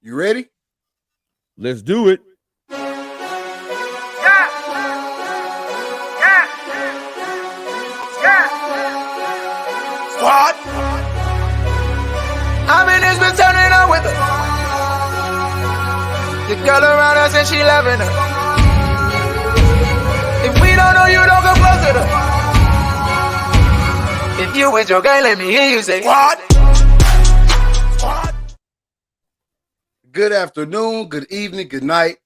You ready? Let's do it. Yeah, yeah, yeah. Squad. I mean, it's been turning up with her. The girl around us and she loving her. If we don't know you, don't come close to her. If you with your gang, let me hear you say Squad. Squad. Good afternoon, good evening, good night.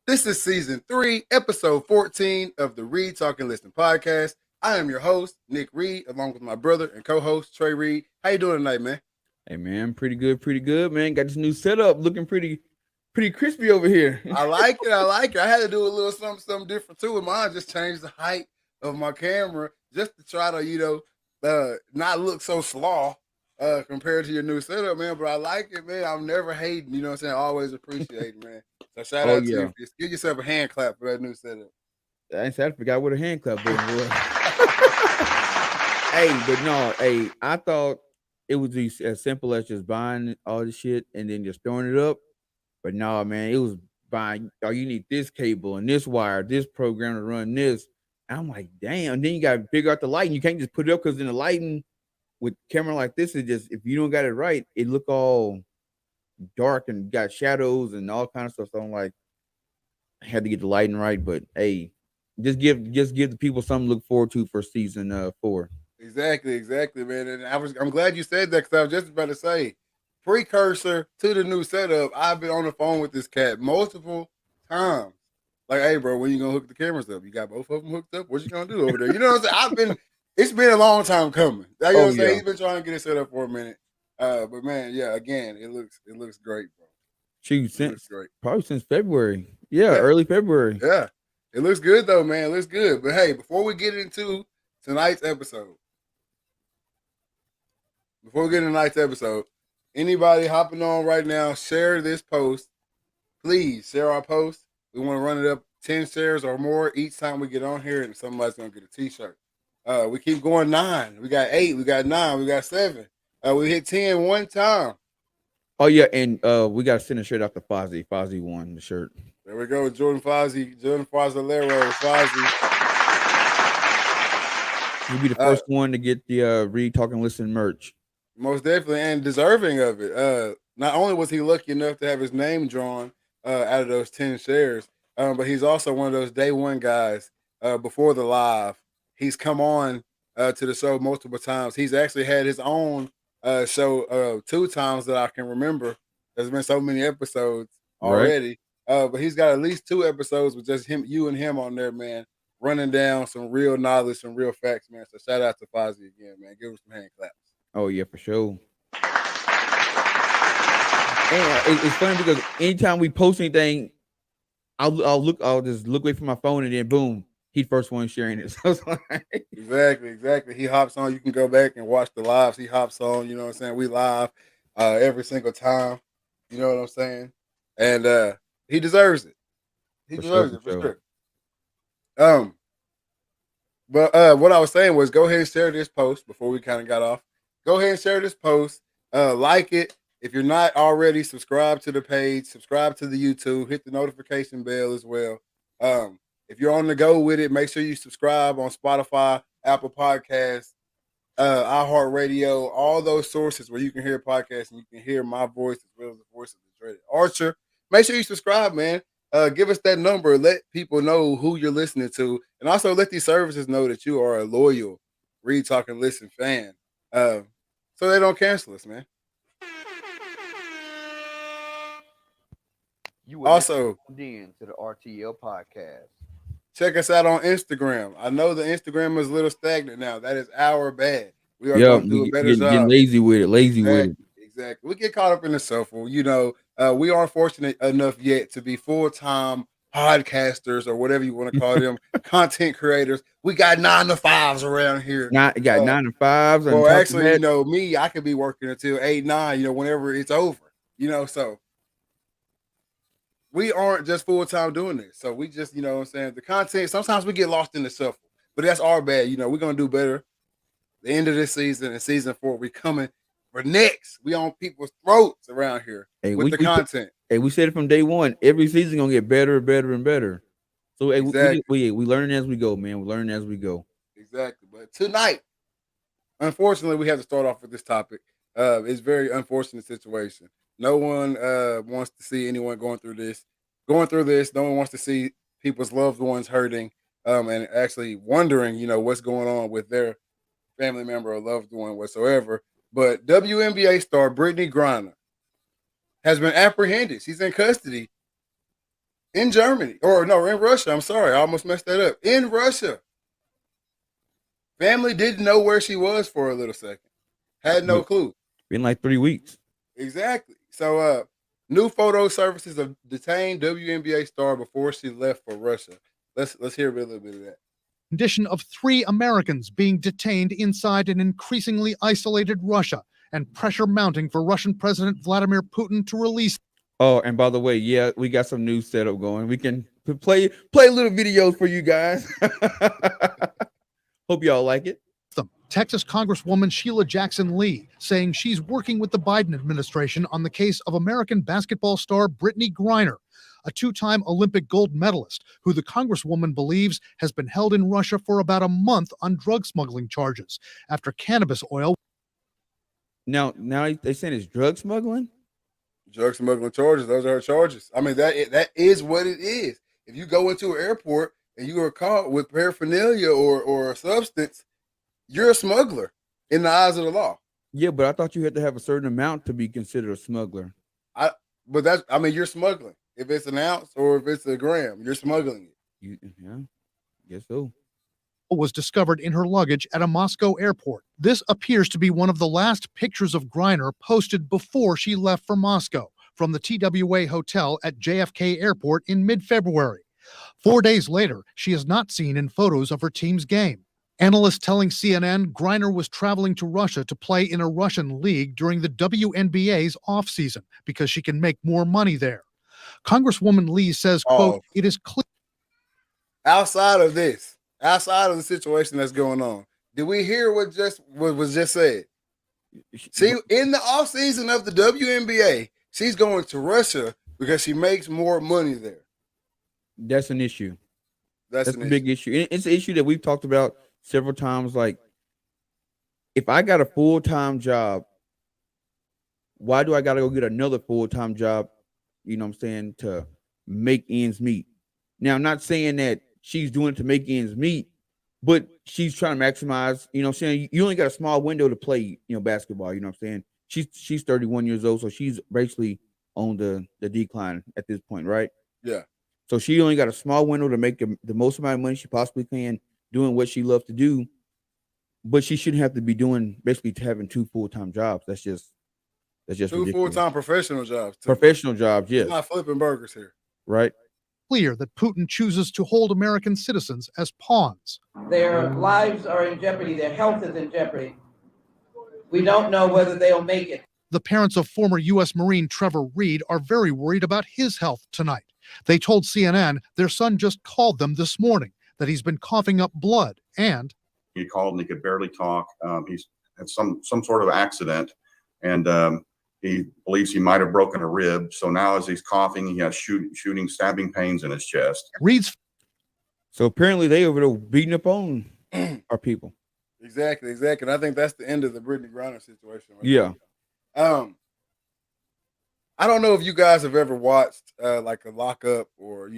This is season 3, episode 14 of the Reed Talk and Listen podcast. I am your host, Nick Reed, along with my brother and co-host, Trey Reed. How you doing tonight, man? Hey man, pretty good, man. Got this new setup, looking pretty crispy over here. I like it. I had to do a little something different too with mine. Just change the height of my camera just to try to, not look so slaw compared to your new setup, man. But I like it, man. I'm never hating, you know what I'm saying? I always appreciate it, man. So shout out to you. Just give yourself a hand clap for that new setup. I forgot what a hand clap button was. I thought it was as simple as just buying all the shit and then just throwing it up. But no, man, it was buying, you need this cable and this wire, this program to run this. And I'm like, damn. And then you got to figure out the lighting. You can't just put it up because in the lighting with camera like this, is just, if you don't got it right, it look all dark and got shadows and all kind of stuff. So I'm like, I had to get the lighting right. But hey, just give the people something to look forward to for season 4. Exactly, man. And I'm glad you said that because I was just about to say, precursor to the new setup, I've been on the phone with this cat multiple times. Like, hey, bro, when you gonna hook the cameras up? You got both of them hooked up? What you gonna do over there? You know what I'm saying? It's been a long time coming. You know what I'm saying? He's been trying to get it set up for a minute. But man, yeah, again, it looks great, bro. Probably since February. Yeah, early February. Yeah. It looks good though, man. It looks good. But hey, before we get into tonight's episode, anybody hopping on right now, share this post. Please share our post. We want to run it up 10 shares or more each time we get on here, and somebody's going to get a t-shirt. We keep going 9. We got 8. We got 9. We got 7. We hit 10 one time. Oh, yeah, and we got to send a shirt out to Fozzie. Fozzie won the shirt. There we go. Jordan Fozzielero. Fozzie. He'll be the first one to get the Read, Talk, and Listen merch. Most definitely, and deserving of it. Not only was he lucky enough to have his name drawn out of those 10 shares, but he's also one of those day one guys before the live. He's come on to the show multiple times. He's actually had his own show 2 times that I can remember. There's been so many episodes already. Right. But he's got at least 2 episodes with just you and him on there, man, running down some real knowledge, some real facts, man. So shout out to Fozzie again, man. Give him some hand claps. Oh, yeah, for sure. And it's funny because anytime we post anything, I'll just look away from my phone and then boom, he's first one sharing it. So like... Exactly. He hops on. You can go back and watch the lives. He hops on. You know what I'm saying? We live every single time. You know what I'm saying? And he deserves it. He deserves it for sure. But what I was saying was, go ahead and share this post before we kind of got off. Go ahead and share this post. Like it. If you're not already, subscribe to the page, subscribe to the YouTube, hit the notification bell as well. If you're on the go with it, make sure you subscribe on Spotify, Apple Podcasts, iHeartRadio, all those sources where you can hear podcasts and you can hear my voice as well as the voice of the dreaded Archer. Make sure you subscribe, man. Give us that number. Let people know who you're listening to. And also let these services know that you are a loyal Read, Talk, and Listen fan. So they don't cancel us, man. You also in to the RTL podcast. Check us out on Instagram. I know the Instagram is a little stagnant now. That is our bad. We are going to do a better job. Get lazy with it. Exactly. We get caught up in the shuffle. We aren't fortunate enough yet to be full-time podcasters or whatever you want to call them, content creators. We got 9 to 5s around here. 9 to 5s. Well, actually, me, I could be working until 8, 9, whenever it's over. So we aren't just full-time doing this. So we just, the content, sometimes we get lost in the shuffle, but that's our bad. We're going to do better. The end of this season and season 4, we coming for necks. We on people's throats around here with the content. We said it from day one. Every season gonna get better and better and better. So Exactly. we learn as we go, man. We learn as we go. Exactly. But tonight, unfortunately, we have to start off with this topic. It's a very unfortunate situation. No one wants to see anyone going through this. No one wants to see people's loved ones hurting and actually wondering, what's going on with their family member or loved one whatsoever. But WNBA star Brittney Griner has been apprehended. She's in custody in Germany. In Russia. I'm sorry. I almost messed that up. In Russia. Family didn't know where she was for a little second. Had no clue. Been like 3 weeks. Exactly. So new photo services of detained WNBA star before she left for Russia. Let's hear a little bit of that. Condition of 3 Americans being detained inside an increasingly isolated Russia and pressure mounting for Russian President Vladimir Putin to release. Oh, and by the way, yeah, we got some new setup going. We can play little videos for you guys. Hope y'all like it. Texas Congresswoman Sheila Jackson Lee saying she's working with the Biden administration on the case of American basketball star Brittney Griner, a 2-time Olympic gold medalist who the Congresswoman believes has been held in Russia for about a month on drug smuggling charges after cannabis oil. Now they're saying it's drug smuggling? Drug smuggling charges. Those are her charges. I mean, that is what it is. If you go into an airport and you are caught with paraphernalia or a substance, you're a smuggler in the eyes of the law. Yeah, but I thought you had to have a certain amount to be considered a smuggler. You're smuggling. If it's an ounce or if it's a gram, you're smuggling it. Yeah, guess so. Was discovered in her luggage at a Moscow airport. This appears to be one of the last pictures of Griner posted before she left for Moscow from the TWA hotel at JFK Airport in mid-February. 4 days later, she is not seen in photos of her team's game. Analysts telling CNN Griner was traveling to Russia to play in a Russian league during the WNBA's offseason because she can make more money there. Congresswoman Lee says, quote, it is clear. Outside of the situation that's going on, did we hear what was just said? See, in the offseason of the WNBA, she's going to Russia because she makes more money there. That's an issue. That's a big issue. It's an issue that we've talked about several times. Like, if I got a full-time job, why do I got to go get another full-time job, you know what I'm saying, to make ends meet? Now, I'm not saying that she's doing it to make ends meet, but she's trying to maximize, you know what I'm saying? You only got a small window to play, basketball, you know what I'm saying? She's 31 years old, so she's basically on the decline at this point, right? Yeah. So she only got a small window to make the most amount of money she possibly can doing what she loves to do, but she shouldn't have to be doing basically having 2 full-time jobs. That's just 2 ridiculous. full-time professional jobs. Too. Professional jobs, yes. She's not flipping burgers here. Right. Clear that Putin chooses to hold American citizens as pawns. Their lives are in jeopardy. Their health is in jeopardy. We don't know whether they'll make it. The parents of former U.S. Marine Trevor Reed are very worried about his health tonight. They told CNN their son just called them this morning, that he's been coughing up blood and he called and he could barely talk. He's had some sort of accident and he believes he might have broken a rib. So now as he's coughing, he has stabbing pains in his chest. Reed's. So apparently they over there beating up on our people. Exactly. And I think that's the end of the Brittney Griner situation. Right yeah. There. I don't know if you guys have ever watched like a Lockup or,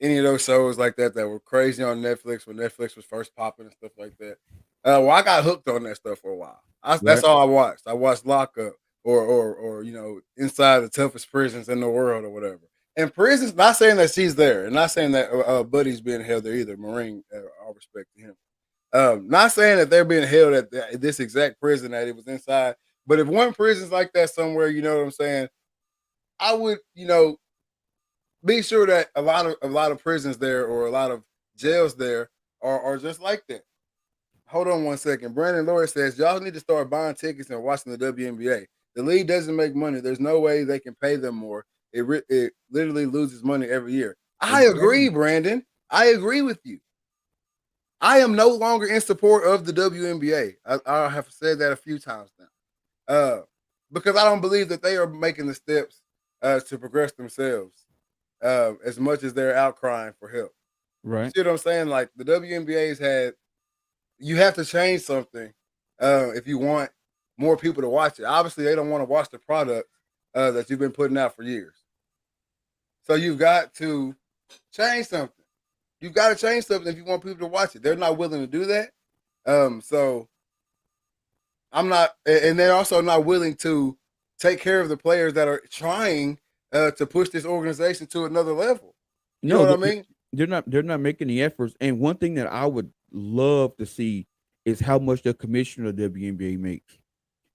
any of those shows like that were crazy on Netflix when Netflix was first popping and stuff like that. Well, I got hooked on that stuff for a while. That's all I watched. I watched Lockup or Inside the Toughest Prisons in the World or whatever. And prisons, not saying that she's there, and not saying that Buddy's being held there either. Marine, all respect to him. Not saying that they're being held at this exact prison that it was inside. But if one prison's like that somewhere, you know what I'm saying, I would, be sure that a lot of prisons there or a lot of jails there are just like that. Hold on one second. Brandon Lord says, y'all need to start buying tickets and watching the WNBA. The league doesn't make money. There's no way they can pay them more. It literally loses money every year. I agree, Brandon. I agree with you. I am no longer in support of the WNBA. I have said that a few times now. Because I don't believe that they are making the steps to progress themselves as much as they're outcrying for help. Right. See what I'm saying? Like the WNBA's had, you have to change something if you want more people to watch it. Obviously, they don't want to watch the product that you've been putting out for years. So you've got to change something. You've got to change something if you want people to watch it. They're not willing to do that. So I'm not, and they're also not willing to take care of the players that are trying to push this organization to another level. You know what I mean? They're not making the efforts. And one thing that I would love to see is how much the commissioner of the WNBA makes.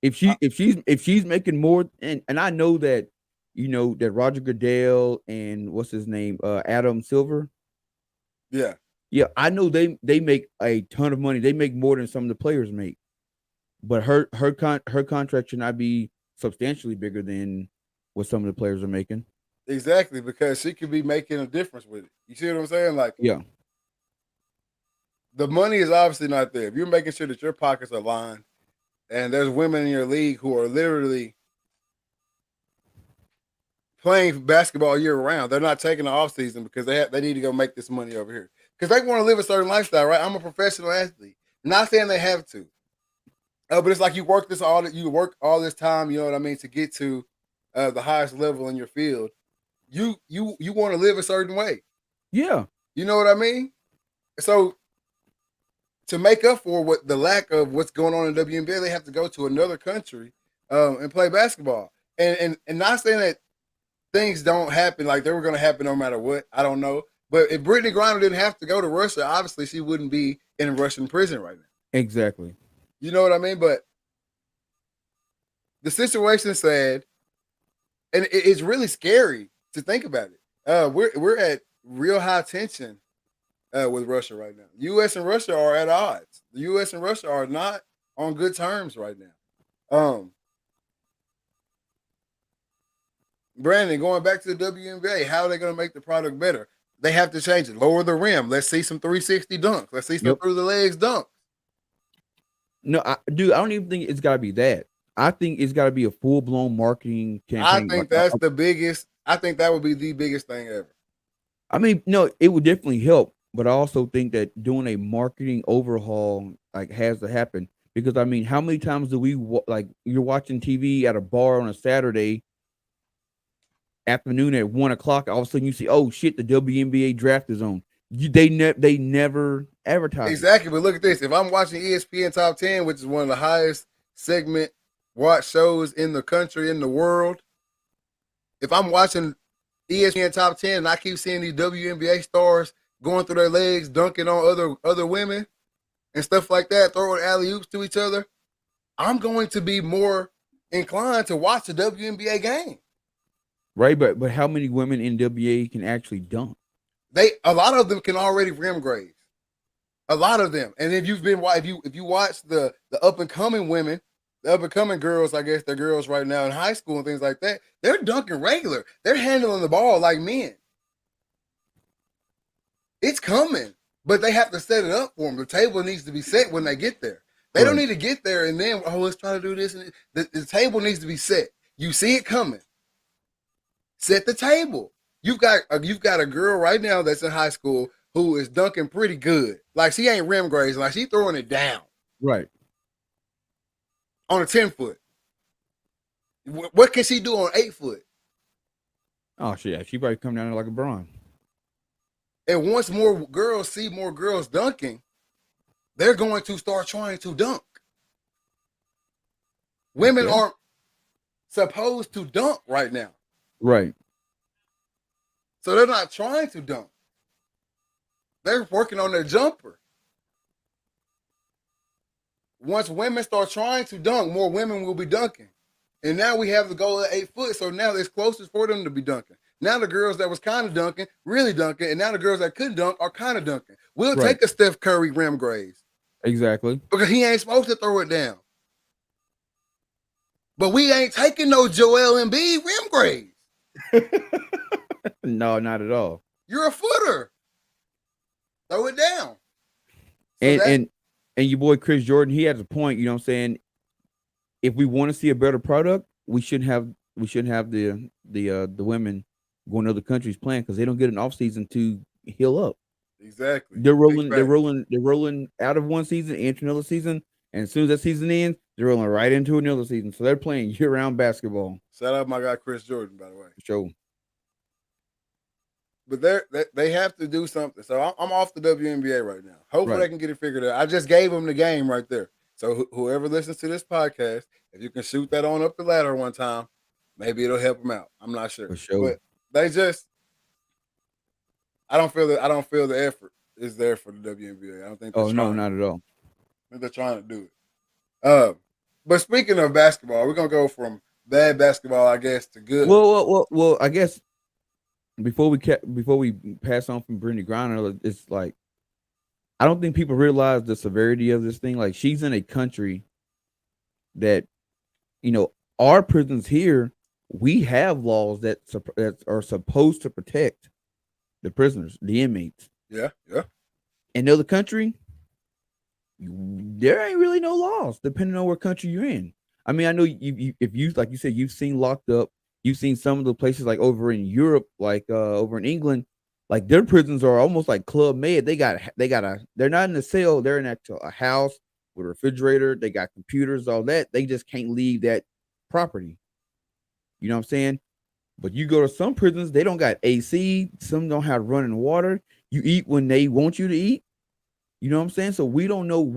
If she's making more, and I know that, you know, that Roger Goodell and what's his name, Adam Silver. Yeah. Yeah, I know they make a ton of money. They make more than some of the players make. But her contract should not be substantially bigger than what some of the players are making. Exactly, because she could be making a difference with it. You see what I'm saying? Like, yeah, the money is obviously not there. If you're making sure that your pockets are lined, and there's women in your league who are literally playing basketball year round, they're not taking the off season because they need to go make this money over here because they want to live a certain lifestyle, right? I'm a professional athlete. Not saying they have to, but it's like you work all this time. You know what I mean, to get to the highest level in your field. You want to live a certain way. Yeah. You know what I mean? So to make up for what the lack of what's going on in WNBA, they have to go to another country and play basketball. And not saying that things don't happen, like they were going to happen no matter what. I don't know. But if Brittney Griner didn't have to go to Russia, obviously she wouldn't be in Russian prison right now. Exactly. You know what I mean? But the situation's sad, and it's really scary to think about it. We're at real high tension with Russia right now. The U.S. and Russia are at odds. The U.S. and Russia are not on good terms right now. Brandon, going back to the WNBA, how are they going to make the product better? They have to change it. Lower the rim. Let's see some 360 dunks. Let's see some through the legs dunks. No, I don't even think it's got to be that. I think it's got to be a full-blown marketing campaign. I think that's the biggest. I think that would be the biggest thing ever. I mean, no, it would definitely help, but I also think that doing a marketing overhaul like has to happen because I mean, how many times do we like you're watching TV at a bar on a Saturday afternoon at 1:00, all of a sudden you see, oh shit, the WNBA draft is on. They never advertise exactly. But look at this: if I'm watching ESPN Top 10, which is one of the highest segment watch shows in the country, in the world, if I'm watching ESPN Top 10 and I keep seeing these WNBA stars going through their legs, dunking on other women and stuff like that, throwing alley-oops to each other, I'm going to be more inclined to watch the WNBA game. Right, but how many women in WNBA can actually dunk? A lot of them can already rim graze. A lot of them. And if you watch the up and coming women, the up and coming girls, I guess they're girls right now in high school and things like that, they're dunking regular. They're handling the ball like men. It's coming, but they have to set it up for them. The table needs to be set when they get there. They don't need to get there and then, let's try to do this. And the table needs to be set. You see it coming. Set the table. You've got a girl right now that's in high school who is dunking pretty good. Like she ain't rim grazing. Like she's throwing it down. Right. On a 10-foot. What can she do on 8-foot? Oh shit, she probably come down there like a bron. And once more girls see more girls dunking, they're going to start trying to dunk. Women aren't supposed to dunk right now. Right. So they're not trying to dunk. They're working on their jumper. Once women start trying to dunk, more women will be dunking. And now we have the goal at 8 foot, so now it's closest for them to be dunking. Now the girls that was kind of dunking, really dunking, and now the girls that couldn't dunk are kind of dunking. We'll take a Steph Curry rim graze. Exactly. Because he ain't supposed to throw it down. But we ain't taking no Joel Embiid rim graze. No, not at all. You're a footer. Throw it down. So And your boy Chris Jordan, he has a point, you know what I'm saying? if we want to see a better product, we shouldn't have the women going to other countries playing because they don't get an off season to heal up. Exactly. They're rolling out of one season into another season, and as soon as that season ends, they're rolling right into another season. So they're playing year-round basketball. Shout out my guy Chris Jordan, by the way. Sure. But they have to do something. So I'm off the WNBA right now. Hopefully Right. they can get it figured out. I just gave them the game right there. So whoever listens to this podcast, if you can shoot that on up the ladder one time, maybe it'll help them out. I'm not sure. For sure. But they just, I don't feel the effort is there for the WNBA. I don't think. Oh no, not at all. I think they're trying to do it. But speaking of basketball, we're gonna go from bad basketball, I guess, to good. Well. I guess before we pass on from Brittney Griner, it's like I don't think people realize the severity of this thing. Like she's in a country that, our prisons here, we have laws that are supposed to protect the prisoners, the inmates. Yeah. In the other country, there ain't really no laws depending on what country you're in. I mean, I know if you like you said, you've seen Locked Up, you've seen some of the places like over in Europe, like over in England, like their prisons are almost like Club Med. They're not in a cell, they're in a house with a refrigerator, they got computers, all that. They just can't leave that property. You know what I'm saying? But you go to some prisons, they don't got AC, some don't have running water. You eat when they want you to eat. You know what I'm saying? So we don't know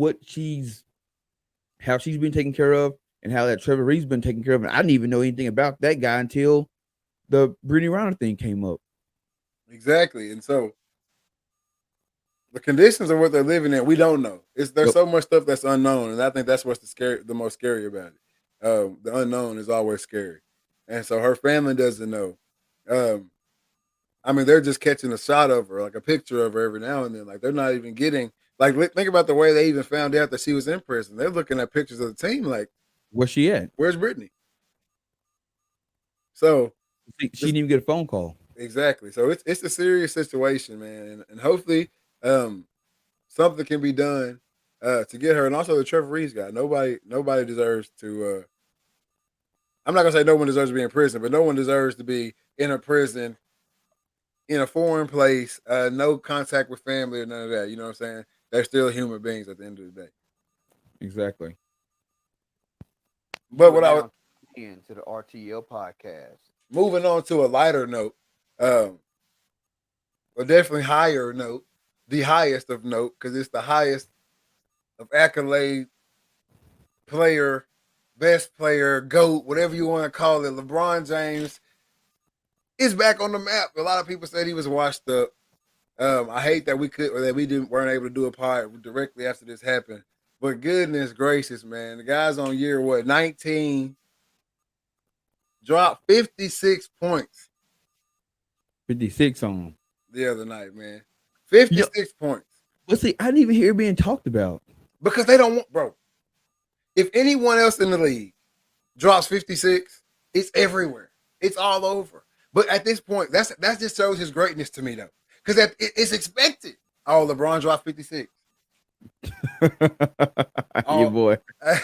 how she's been taken care of and how that Trevor Reed's been taken care of. And I didn't even know anything about that guy until the Brittney Griner thing came up. Exactly. And so the conditions of what they're living in, we don't know. There's so much stuff that's unknown. And I think that's what's the most scary about it. The unknown is always scary. And so her family doesn't know. I mean, they're just catching a shot of her, like a picture of her every now and then. Like they're not even getting, like, think about the way they even found out that she was in prison. They're looking at pictures of the team like, where's she at? Where's Brittney? So she didn't even get a phone call. Exactly. So it's a serious situation, man. And hopefully something can be done to get her. And also the Trevor Reed's guy. Nobody deserves to I'm not gonna say no one deserves to be in prison, but no one deserves to be in a prison in a foreign place, no contact with family or none of that. You know what I'm saying? They're still human beings at the end of the day. Exactly. But what I was into the RTL podcast. Moving on to a lighter note, a definitely higher note, the highest of note, because it's the highest of accolade, player, best player, GOAT, whatever you want to call it. LeBron James is back on the map. A lot of people said he was washed up. I hate that we weren't able to do a pod directly after this happened. But goodness gracious, man, the guy's on year 19, dropped 56 points. 56 on him the other night, man. 56 points. But see, I didn't even hear it being talked about. Because they don't want, bro. If anyone else in the league drops 56, it's everywhere. It's all over. But at this point, that just shows his greatness to me, though. Because it's expected. Oh, LeBron dropped 56. Yeah, boy.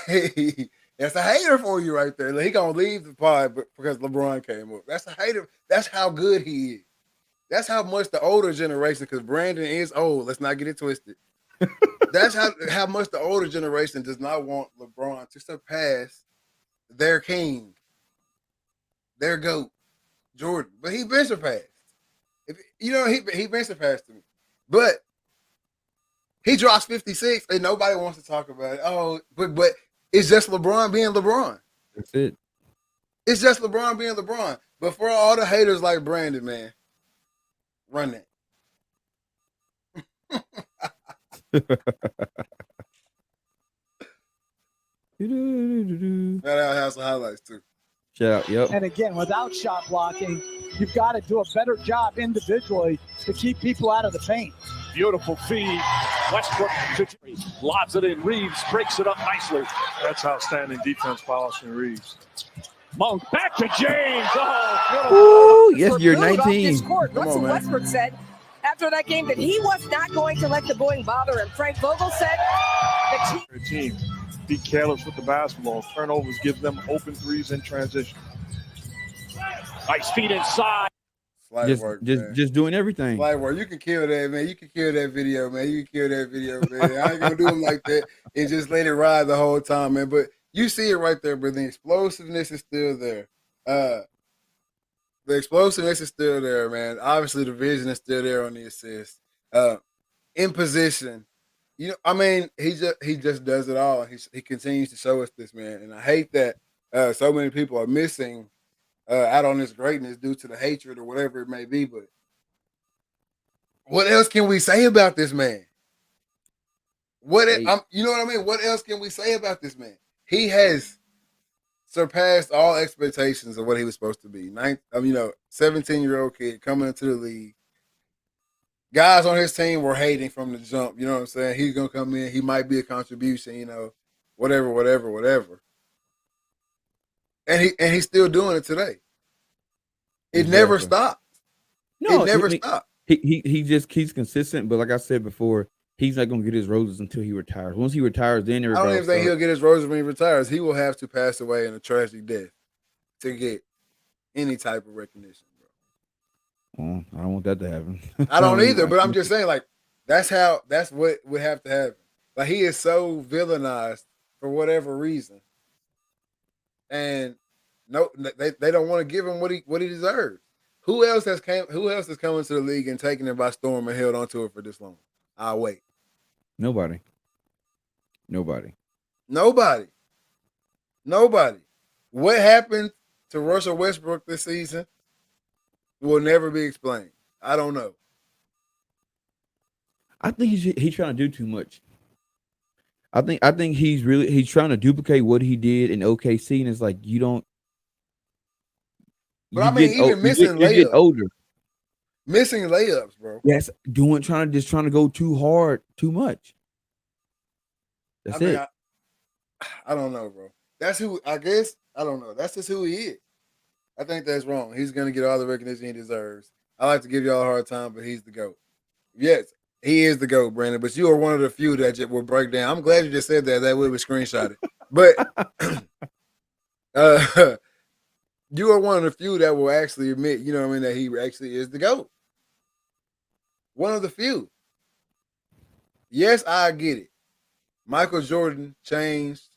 Hey, that's a hater for you right there. He gonna leave the pod because LeBron came up. That's a hater. That's how good he is. That's how much the older generation, because Brandon is old. Let's not get it twisted. That's how much the older generation does not want LeBron to surpass their king, their GOAT, Jordan. But he been surpassed. He been surpassed to me. But he drops 56 and nobody wants to talk about it. Oh, but it's just LeBron being LeBron. That's it. It's just LeBron being LeBron. But for all the haters like Brandon, man, run that. That has some highlights too. Shout out, yep. And again, without shot blocking, you've got to do a better job individually to keep people out of the paint. Beautiful feed. Westbrook lobs it in. Reeves breaks it up nicely. That's outstanding defense by Austin Reeves. Monk back to James. Oh, yes, you're 19. Russell Westbrook said after that game that he was not going to let the booing bother him. Frank Vogel said the team. be careless with the basketball. Turnovers give them open threes in transition. Nice feet inside. Slight work, man. Just doing everything. Slight work. You can kill that, man. You can kill that video, man. You can kill that video, man. I ain't gonna do him like that and just let it ride the whole time, man. But you see it right there, bro. The explosiveness is still there. The explosiveness is still there, man. Obviously, the vision is still there on the assist. In position, you know, I mean, he just does it all. He continues to show us this, man. And I hate that so many people are missing out on this greatness due to the hatred or whatever it may be. But what else can we say about this man? You know what I mean? What else can we say about this man? He has surpassed all expectations of what he was supposed to be. 17-year-old kid coming into the league. Guys on his team were hating from the jump. You know what I'm saying? He's gonna come in. He might be a contribution. You know, whatever. And he's still doing it today. It never stopped. No, it never stopped. He just keeps consistent. But like I said before, he's not gonna get his roses until he retires. Once he retires, then I don't even think he'll get his roses when he retires. He will have to pass away in a tragic death to get any type of recognition, bro. Well, I don't want that to happen. I don't either, but I'm just saying, like, that's what would have to happen. Like, he is so villainized for whatever reason. And no, they don't want to give him what he deserves. Who else has come into the league and taken it by storm and held onto it for this long? I'll wait. Nobody. What happened to Russell Westbrook this season will never be explained. I don't know. I think he's trying to do too much. I think he's trying to duplicate what he did in OKC, and it's like you don't. But I mean, even missing layups. You get older. Missing layups, bro. Yes, trying to go too hard, too much. That's it. I don't know, bro. That's who I guess. I don't know. That's just who he is. I think that's wrong. He's gonna get all the recognition he deserves. I like to give y'all a hard time, but he's the GOAT. Yes, he is the GOAT, Brandon. But you are one of the few that will break down. I'm glad you just said that. That way we screenshot it. But you are one of the few that will actually admit, you know what I mean, that he actually is the GOAT. One of the few. Yes, I get it. Michael Jordan changed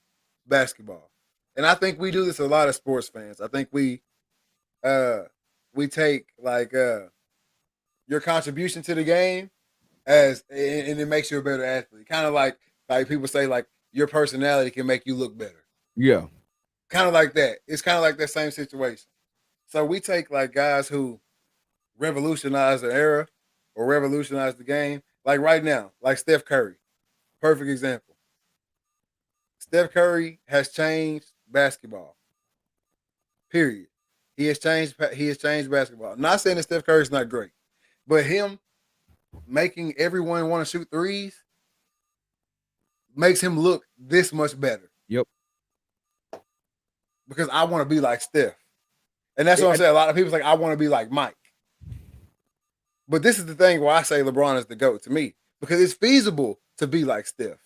basketball. And I think we do this a lot of sports fans. I think we take like your contribution to the game and it makes you a better athlete. Kind of like people say, like, your personality can make you look better. Yeah. Kind of like that. It's kind of like that same situation. So we take like guys who revolutionized the era or revolutionized the game. Like right now, like Steph Curry. Perfect example. Steph Curry has changed basketball. Period. He has changed basketball. I'm not saying that Steph Curry's not great, but him making everyone want to shoot threes makes him look this much better. Yep. Because I want to be like Steph. And that's what I'm saying. A lot of people like, I want to be like Mike. But this is the thing where I say LeBron is the GOAT to me. Because it's feasible to be like Steph.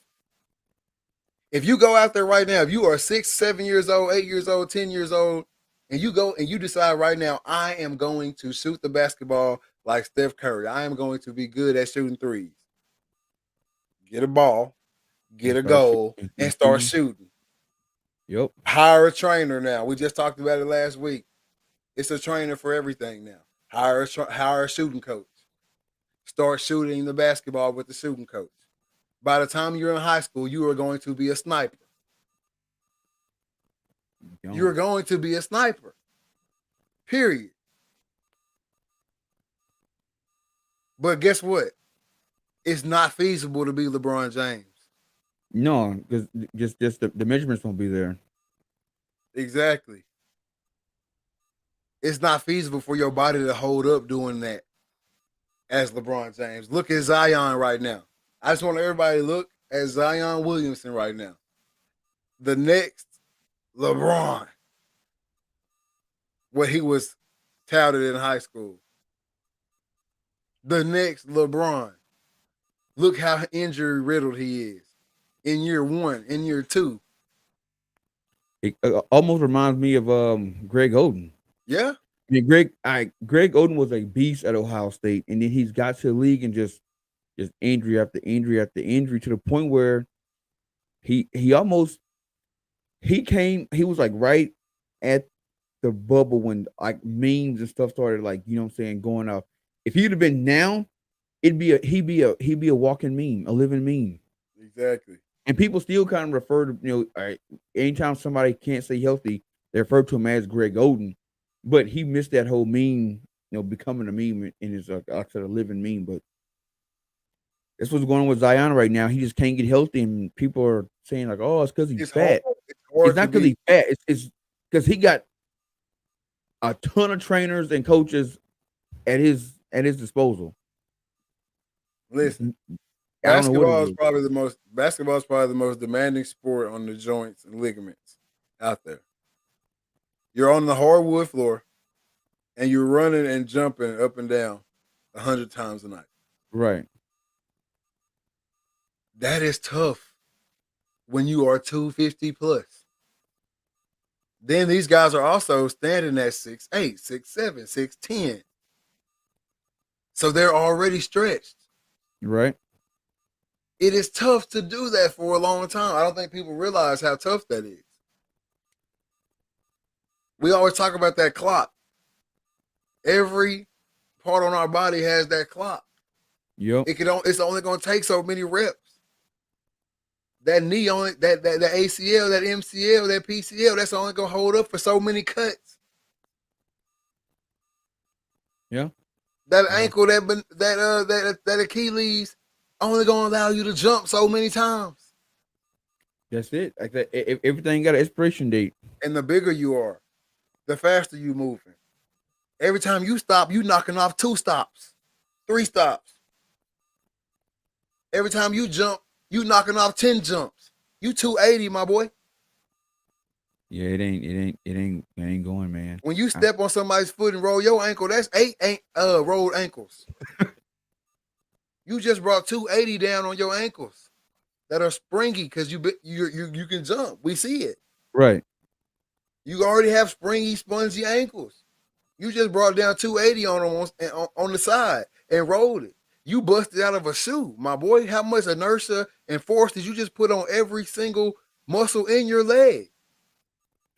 If you go out there right now, if you are 6, 7 years old, 8 years old, 10 years old, and you go and you decide right now, I am going to shoot the basketball like Steph Curry. I am going to be good at shooting threes. Get a ball, get a goal, and start shooting. Yep. Hire a trainer now. We just talked about it last week. It's a trainer for everything now. Hire a shooting coach. Start shooting the basketball with the shooting coach. By the time you're in high school, you are going to be a sniper. You're going to be a sniper. Period. But guess what? It's not feasible to be LeBron James. No, because just the measurements won't be there. Exactly. It's not feasible for your body to hold up doing that as LeBron James. Look at Zion right now. I just want everybody to look at Zion Williamson right now. The next LeBron. What he was touted in high school. The next LeBron. Look how injury riddled he is. In year 1, in year 2. It almost reminds me of Greg Oden. Yeah. I mean, Greg Oden was a beast at Ohio State, and then he's got to the league and just injury after injury after injury to the point where he was like right at the bubble when like memes and stuff started, like, you know what I'm saying, going off. If he'd have been now, he'd be a walking meme, a living meme. Exactly. And people still kind of refer to, you know, anytime somebody can't stay healthy, they refer to him as Greg Oden. But he missed that whole meme, you know, becoming a meme in his, like I said, a living meme. But that's what's going on with Zion right now. He just can't get healthy, and people are saying like, "Oh, it's because he's fat." It's not because he's fat. It's because he got a ton of trainers and coaches at his disposal. Listen, I don't know what basketball it is is. probably the most demanding sport on the joints and ligaments out there. You're on the hardwood floor, and you're running and jumping up and down 100 times a night. Right. That is tough when you are 250 plus. Then these guys are also standing at 6'8", 6'7", 6'10". So they're already stretched. Right. It is tough to do that for a long time. I don't think people realize how tough that is. We always talk about that clock. Every part on our body has that clock. Yep. It's only going to take so many reps. That knee only, that ACL, that MCL, that PCL, that's only going to hold up for so many cuts. Yeah. That ankle, that Achilles, only going to allow you to jump so many times. That's it. Like that, everything got an expiration date. And the bigger you are, the faster you moving. Every time you stop, you knocking off 2 stops, 3 stops. Every time you jump, you knocking off 10 jumps. You 280, my boy. Yeah, it ain't going, man. When you step on somebody's foot and roll your ankle, that's 8 rolled ankles. You just brought 280 down on your ankles that are springy because you can jump. We see it. Right. You already have springy, spongy ankles. You just brought down 280 on them on the side and rolled it. You busted out of a shoe, my boy. How much inertia and force did you just put on every single muscle in your leg?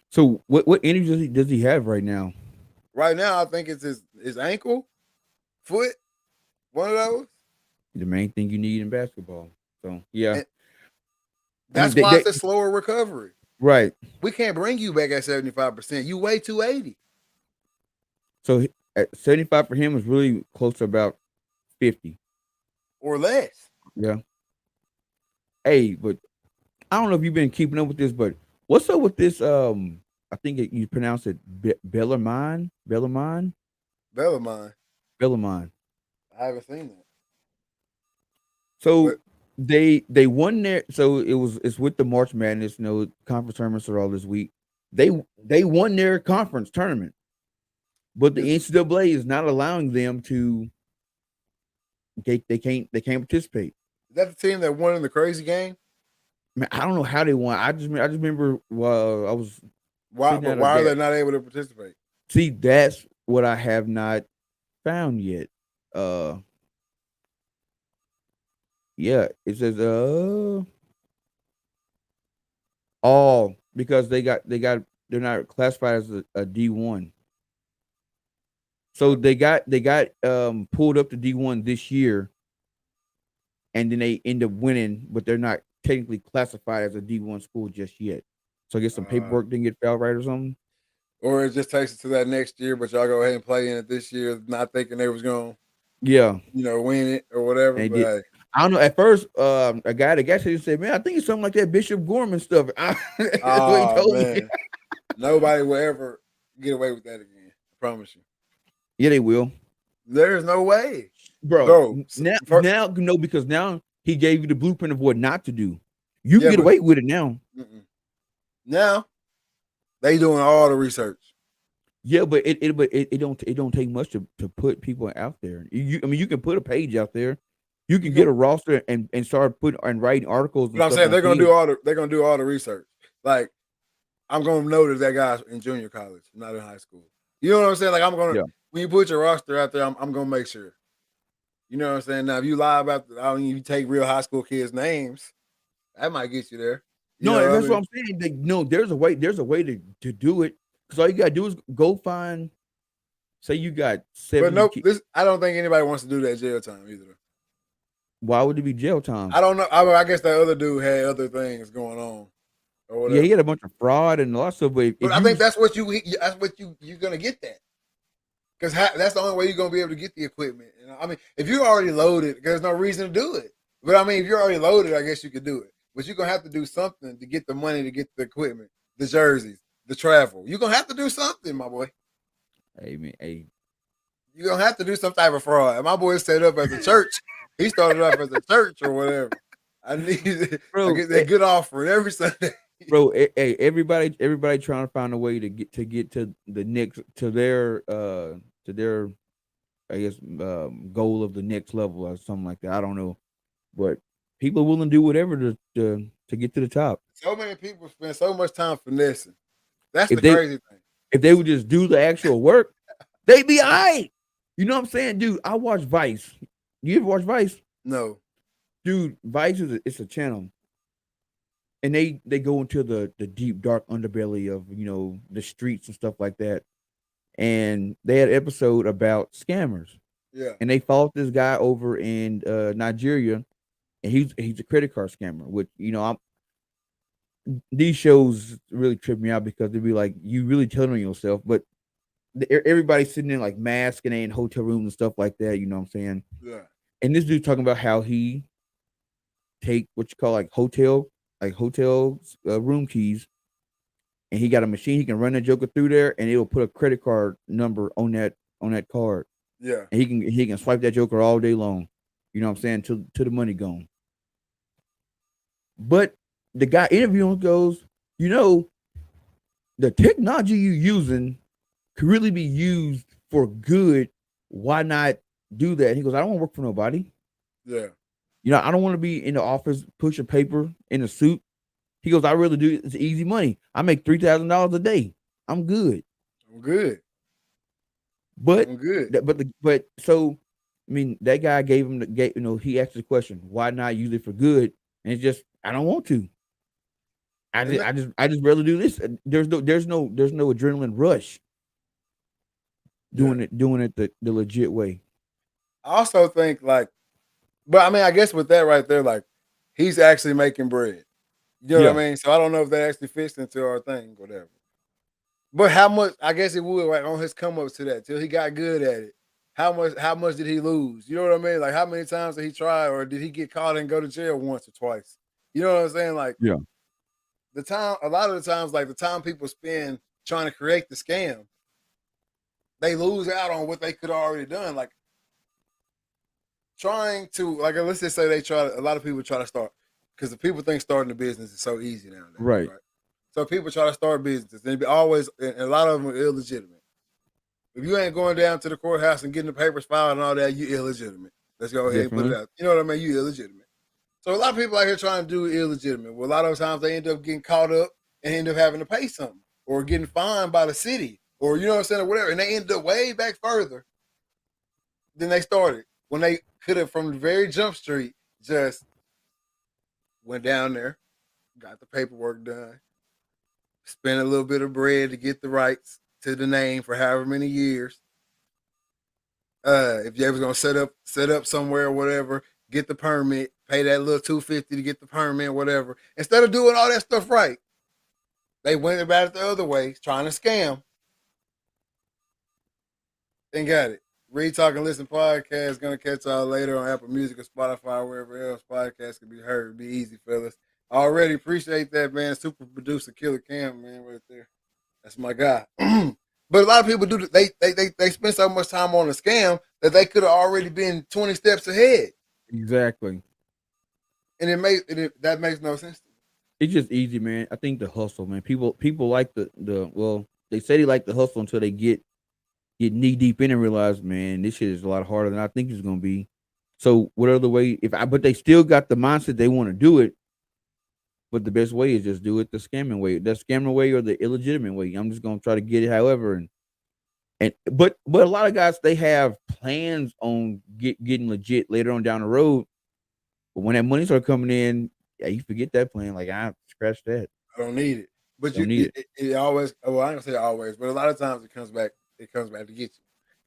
So what injury does he have right now? Right now, I think it's his ankle, foot, one of those. The main thing you need in basketball. So yeah. And that's why it's a slower recovery. Right. We can't bring you back at 75%. You weigh 280. So at 75 for him is really close to about 50 or less. Yeah. Hey, but I don't know if you've been keeping up with this, but what's up with this? I think you pronounce it Bellarmine. Bellarmine. I haven't seen that. So they won their. So it's with the March Madness, you know, conference tournaments are all this week. They won their conference tournament, but the NCAA is not allowing them to. They can't participate. Is that the team that won in the crazy game? Man, I don't know how they won. I just remember I was. Why are they not able to participate? See, that's what I have not found yet. Yeah, it says all because they're not classified as a D1. So they got pulled up to D1 this year, and then they end up winning, but they're not technically classified as a D1 school just yet. So I guess some paperwork didn't get filed right or something. Or it just takes it to that next year, but y'all go ahead and play in it this year, not thinking they was going to, win it or whatever. But hey. I don't know. At first, a guy at the gas station said, "Man, I think it's something like that Bishop Gorman stuff." That's what he told me. Nobody will ever get away with that again. I promise you. Yeah, they will. There's no way, bro. Now, no, because now he gave you the blueprint of what not to do. You can get away with it now. Now they doing all the research. Yeah, but it don't take much to put people out there. You can put a page out there. You can get a roster and start putting and writing articles. But I'm saying they're gonna do all the research. Like I'm gonna notice that guy's in junior college, not in high school. You know what I'm saying? Like I'm gonna when you put your roster out there, I'm gonna make sure. You know what I'm saying? Now, if you lie about, you take real high school kids' names, that might get you there. You No, know that's what what I'm saying. No, there's a way. There's a way to do it. Because all you gotta do is go find. Say you got 70. But nope, I don't think anybody wants to do that jail time either. Why would it be jail time? I don't know. I guess that other dude had other things going on. Or whatever. Yeah, he had a bunch of fraud and lots of. But I think that's what you're gonna get that. Because that's the only way you're gonna be able to get the equipment. You know? I mean, if you're already loaded, there's no reason to do it. But I mean, if you're already loaded, I guess you could do it. But you're gonna have to do something to get the money to get the equipment, the jerseys, the travel. You're gonna have to do something, my boy. Hey. You're gonna have to do some type of fraud. My boy set up as a church. He started off as a church or whatever. I get that good offering every Sunday. Bro, hey, everybody trying to find a way to get to the next to their I guess goal of the next level or something like that. I don't know, but people are willing to do whatever to get to the top. So many people spend so much time finessing. That's the crazy thing. If they would just do the actual work, they'd be all right. You know what I'm saying, dude? I watch Vice. You ever watch Vice? No, dude. Vice it's a channel. And they go into the deep, dark underbelly of, the streets and stuff like that. And they had an episode about scammers. Yeah. And they followed this guy over in Nigeria, and he's a credit card scammer, which, these shows really trip me out because they'd be like, you really telling on yourself, but everybody's sitting in like masks and they in hotel rooms and stuff like that, you know what I'm saying? Yeah. And this dude talking about how he take what you call like hotel room keys, and he got a machine he can run that joker through there, and it'll put a credit card number on that card. Yeah, and he can swipe that joker all day long. You know what I'm saying? To the money gone. But the guy interviewing goes, the technology you're using could really be used for good. Why not do that? And he goes, I don't want to work for nobody. Yeah. I don't want to be in the office pushing paper in a suit. He goes, I really do. It's easy money. I make $3,000 a day. I'm good. But I'm good. So I mean, that guy gave him he asked the question, why not use it for good? And it's just, I don't want to. I just rather do this. There's no adrenaline rush doing it the legit way. I also think but I mean, I guess with that right there, like he's actually making bread. You know what I mean? So I don't know if that actually fits into our thing, whatever. But how much? I guess it would on his come up to that till he got good at it. How much did he lose? You know what I mean? Like how many times did he try, or did he get caught and go to jail once or twice? You know what I'm saying? Like a lot of the times, like the time people spend trying to create the scam, they lose out on what they could have already done. Like trying to, let's just say a lot of people try to start, because the people think starting a business is so easy nowadays. Right. So people try to start businesses, and a lot of them are illegitimate. If you ain't going down to the courthouse and getting the papers filed and all that, you illegitimate. Let's go ahead and put it out. You know what I mean? You illegitimate. So a lot of people out here trying to do illegitimate. Well, a lot of times they end up getting caught up and end up having to pay something or getting fined by the city or, you know what I'm saying, or whatever. And they end up way back further than they started when they could have, from the very jump street, just went down there, got the paperwork done, spent a little bit of bread to get the rights to the name for however many years. If you was gonna set up somewhere or whatever, get the permit, pay that little $250 to get the permit, whatever. Instead of doing all that stuff right, they went about it the other way, trying to scam, and got it. Read, Talk, and Listen podcast gonna catch y'all later on Apple Music or Spotify, wherever else podcasts can be heard. Be easy, fellas. I already appreciate that, man. Super producer, Killer Cam, man, right there. That's my guy. But a lot of people do. They spend so much time on a scam that they could have already been 20 steps ahead. Exactly. And that makes no sense. It's just easy, man. I think the hustle, man. People like they say they like the hustle until they get knee deep in and realize, man, this shit is a lot harder than I think it's gonna be. So what other way? But they still got the mindset they want to do it. But the best way is just do it the scamming way, the scamming way or the illegitimate way. I'm just gonna try to get it however, but a lot of guys they have plans on getting legit later on down the road. But when that money starts coming in, yeah, you forget that plan. Like I scratch that. I don't need it. But Don't need it always. Well, I ain't gonna say always, but a lot of times it comes back. It comes back to get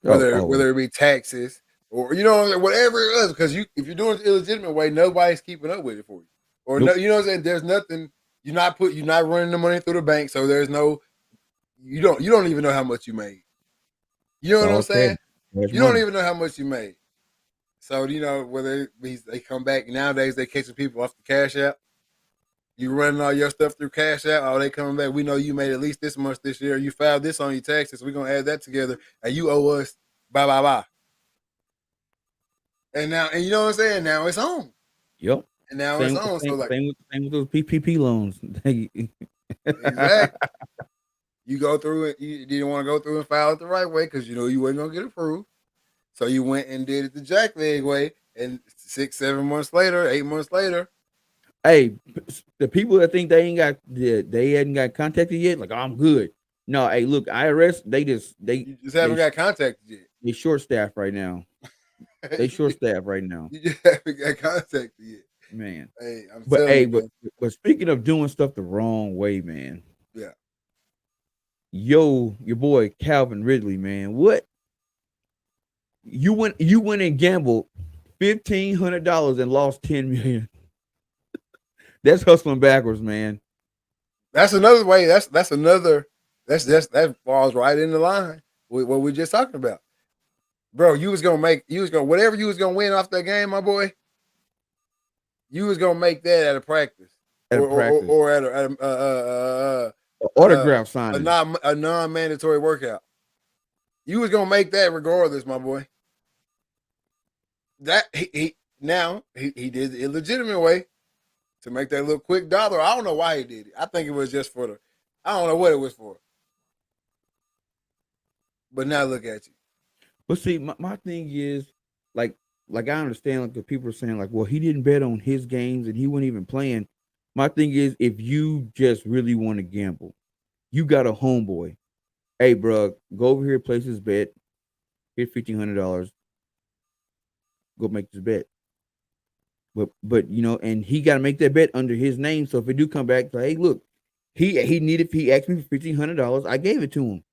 you. Oh, Whether it be taxes or whatever it is, because if you're doing it the illegitimate way, nobody's keeping up with it for you. Or Nope. no, you know what I'm saying? There's nothing. You're not running the money through the bank, so there's no. You don't even know how much you made. You know what I'm saying? There's You money. don't even know how much you made. So whether they come back nowadays, they catching people off the cash app. You running all your stuff through Cash App. Oh, they coming back. We know you made at least this much this year. You filed this on your taxes. We're gonna add that together, and you owe us blah blah blah. And you know what I'm saying? Now it's on. Yep. And now Same, it's on. same, So like same with those PPP loans. exactly. You go through it. You didn't want to go through and file it the right way because you know you wasn't gonna get approved. So you went and did it the jackleg way, and 6, 7 months later, 8 months later. Hey, the people that think they hadn't got contacted yet, like, oh, I'm good. No, hey, look, IRS, they just haven't got contacted yet. They short staffed right now. They short staffed right now. You just haven't got contacted yet, man. Hey, but speaking of doing stuff the wrong way, man. Yeah. Your boy Calvin Ridley, man. What? You went and gambled $1,500 and lost $10 million. That's hustling backwards, man. That's another way. That falls right in the line with what we're just talking about, bro. Whatever you was gonna win off that game, my boy. You was gonna make that at a practice, or at a autograph signing, a non-mandatory workout. You was gonna make that regardless, my boy. That he did the illegitimate way to make that little quick dollar. I don't know why he did it. I think it was just for I don't know what it was for. But now look at you. But see, my thing is, like I understand, like the people are saying, like, well, he didn't bet on his games and he wasn't even playing. My thing is, if you just really want to gamble, you got a homeboy. Hey, bro, go over here, place his bet. Here's $1,500. Go make this bet. But and he got to make that bet under his name. So if it do come back, say, hey, look, he asked me for $1,500. I gave it to him.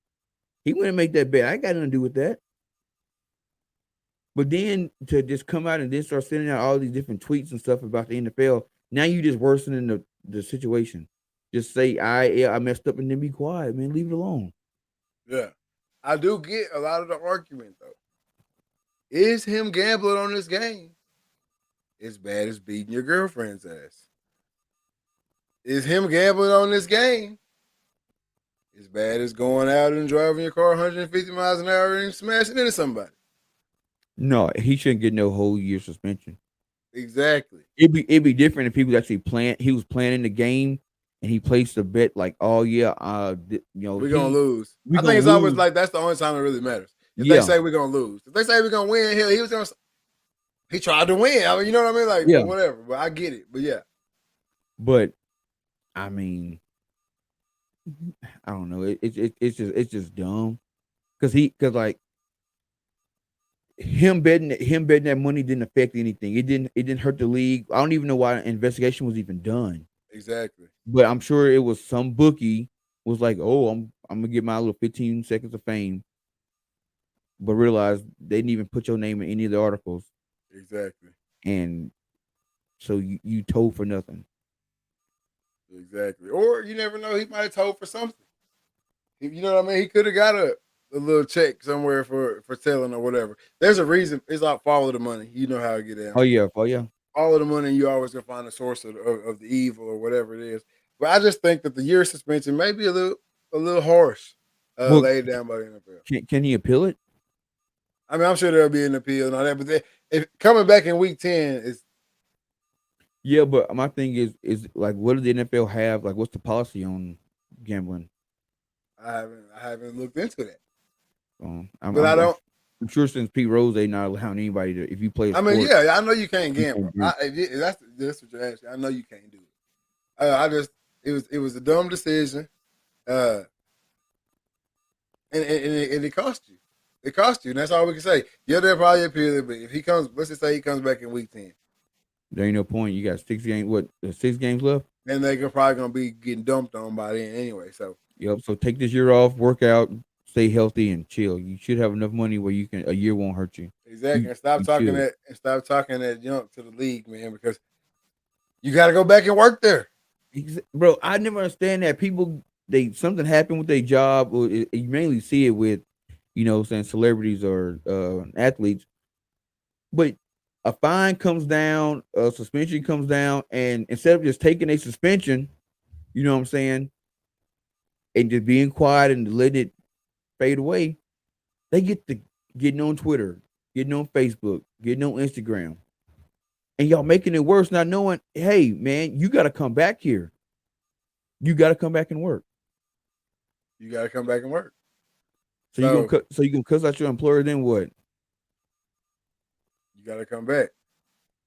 He went and make that bet. I ain't got nothing to do with that. But then to just come out and then start sending out all these different tweets and stuff about the NFL, now you just worsening the situation. Just say I messed up and then be quiet, man. Leave it alone. Yeah, I do get a lot of the argument though. Is him gambling on this game as bad as beating your girlfriend's ass? Is him gambling on this game as bad as going out and driving your car 150 miles an hour and smashing into somebody? No, he shouldn't get no whole year suspension. Exactly. It'd be different if he was actually he was planning the game and he placed a bet like, oh yeah, we're gonna lose. I think it's always like that's the only time it really matters. If they say we're gonna lose, if they say we're gonna win, he tried to win. I mean, you know what I mean? Like whatever. But I get it. But yeah. But I mean, I don't know. It's just dumb because like him betting that money didn't affect anything. It didn't hurt the league. I don't even know why an investigation was even done. Exactly. But I'm sure it was some bookie was like, oh, I'm gonna get my little 15 seconds of fame. But realize they didn't even put your name in any of the articles. Exactly. And so you told for nothing. Exactly. Or you never know, he might have told for something. You know what I mean? He could have got a little check somewhere for telling or whatever. There's a reason. It's like follow the money. You know how it get down. Oh yeah. Follow the money, you always gonna find the source of the evil or whatever it is. But I just think that the year suspension may be a little harsh laid down by the NFL. Can he appeal it? I mean, I'm sure there'll be an appeal and all that, but if coming back in week 10 is. Yeah, but my thing is like, what does the NFL have? Like, what's the policy on gambling? I haven't looked into that. I'm sure since Pete Rose, they not allowing anybody to, if you play. I mean, yeah, I know you can't gamble. That's what you're asking. I know you can't do it. It was a dumb decision, and it cost you. It cost you, and that's all we can say. Yeah, they'll probably appeal it, but if he comes, let's just say he comes back in week 10, There ain't no point. You got 6 games. What? 6 games left. then they're probably gonna be getting dumped on by then anyway. So Yep. So take this year off, work out, stay healthy, and chill. You should have enough money where a year won't hurt you. exactly, You should. and stop talking that junk to the league, man, because you got to go back and work there. Bro, I never understand that people something happened with their job, or you mainly see it with, saying celebrities or athletes, but a fine comes down, a suspension comes down, and instead of just taking a suspension, you know what I'm saying, and just being quiet and letting it fade away, they get to getting on Twitter, getting on Facebook, getting on Instagram, and y'all making it worse, not knowing, hey man, you got to come back here. You got to come back and work. You got to come back and work. So you gonna cuss out your employer? Then what? You got to come back.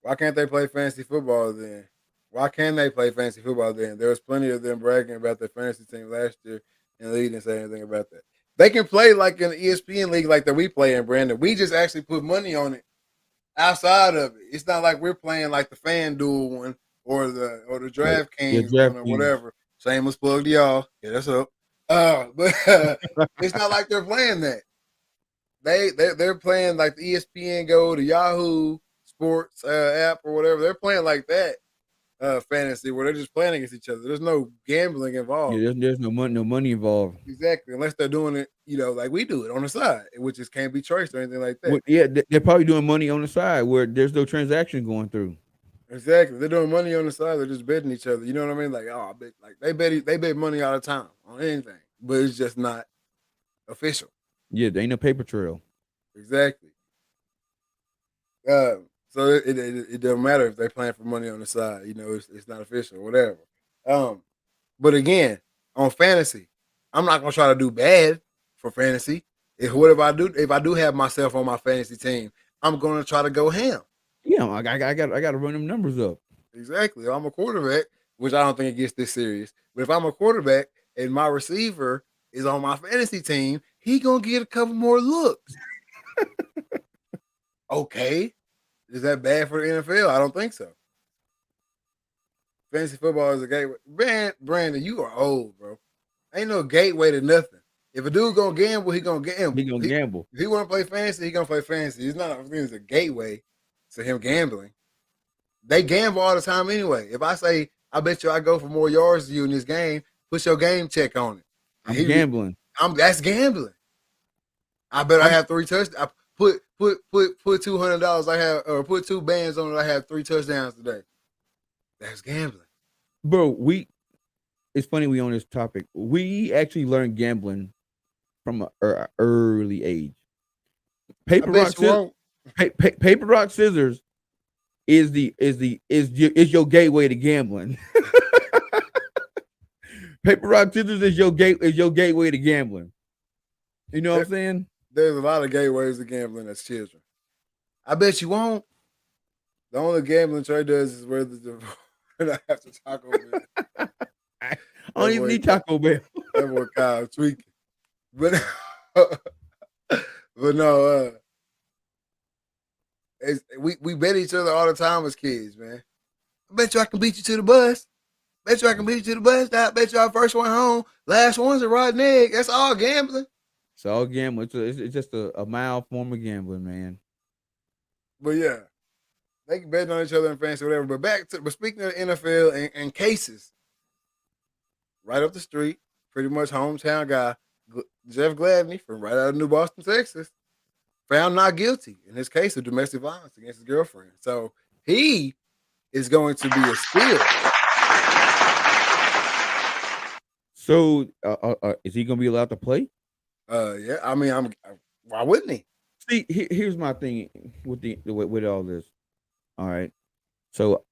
Why can't they play fantasy football then? Why can't they play fantasy football then? There was plenty of them bragging about their fantasy team last year, and the league didn't say anything about that. They can play like in the ESPN league like that we play in, Brandon. We just actually put money on it outside of it. It's not like we're playing like the FanDuel one or the DraftKings one or whatever. Shameless plug to y'all. Hit us up. But it's not like they're playing that. They're playing like the ESPN Go, the Yahoo Sports app or whatever. They're playing like that fantasy where they're just playing against each other. There's no gambling involved. Yeah, there's no money involved. Exactly, unless they're doing it, like we do it on the side, which just can't be traced or anything like that. Well, yeah, they're probably doing money on the side where there's no transaction going through. Exactly, they're doing money on the side. They're just betting each other. You know what I mean? Like, I bet, like they bet money all the time on anything, but it's just not official. Yeah, there ain't no paper trail. Exactly. So it doesn't matter if they're playing for money on the side. It's not official or whatever. But again, on fantasy, I'm not gonna try to do bad for fantasy. If I do have myself on my fantasy team, I'm gonna try to go ham. Yeah, I got to run them numbers up. Exactly. I'm a quarterback, which I don't think it gets this serious. But if I'm a quarterback and my receiver is on my fantasy team, he gonna get a couple more looks. Okay. Is that bad for the NFL? I don't think so. Fantasy football is a gateway. Brandon, you are old, bro. Ain't no gateway to nothing. If a dude gonna gamble, he gonna gamble. He gonna gamble. If he want to play fantasy, he gonna play fantasy. It's not a gateway to him gambling. They gamble all the time anyway. If I say, I bet you I go for more yards than you in this game, put your game check on it. I'm gambling. That's gambling. I bet I have 3 touchdowns. I put $200. I have, or put 2 bands on it. I have 3 touchdowns today. That's gambling, bro. It's funny we on this topic. We actually learned gambling from an early age. Paper rock scissors is your gateway to gambling. Paper rock scissors is your gateway to gambling. You know what I'm saying? There's a lot of gateways to gambling as children. I bet you won't. The only gambling Trey does is where I have to Taco Bell. I don't even need Taco Bell. That boy Kyle tweaking. But no, we bet each other all the time as kids, man. I bet you I can beat you to the bus. Bet you I can beat you to the bus. I bet you our first one home, last one's a rotten egg. That's all gambling. It's all gambling. It's just a mild form of gambling, man. But yeah, they can bet on each other in fantasy, whatever. But speaking of the NFL and cases, right up the street, pretty much hometown guy, Jeff Gladney from right out of New Boston, Texas, found not guilty in his case of domestic violence against his girlfriend. So he is going to be a steal. So is he going to be allowed to play? Yeah. I mean, why wouldn't he? See, here's my thing with all this. All right. So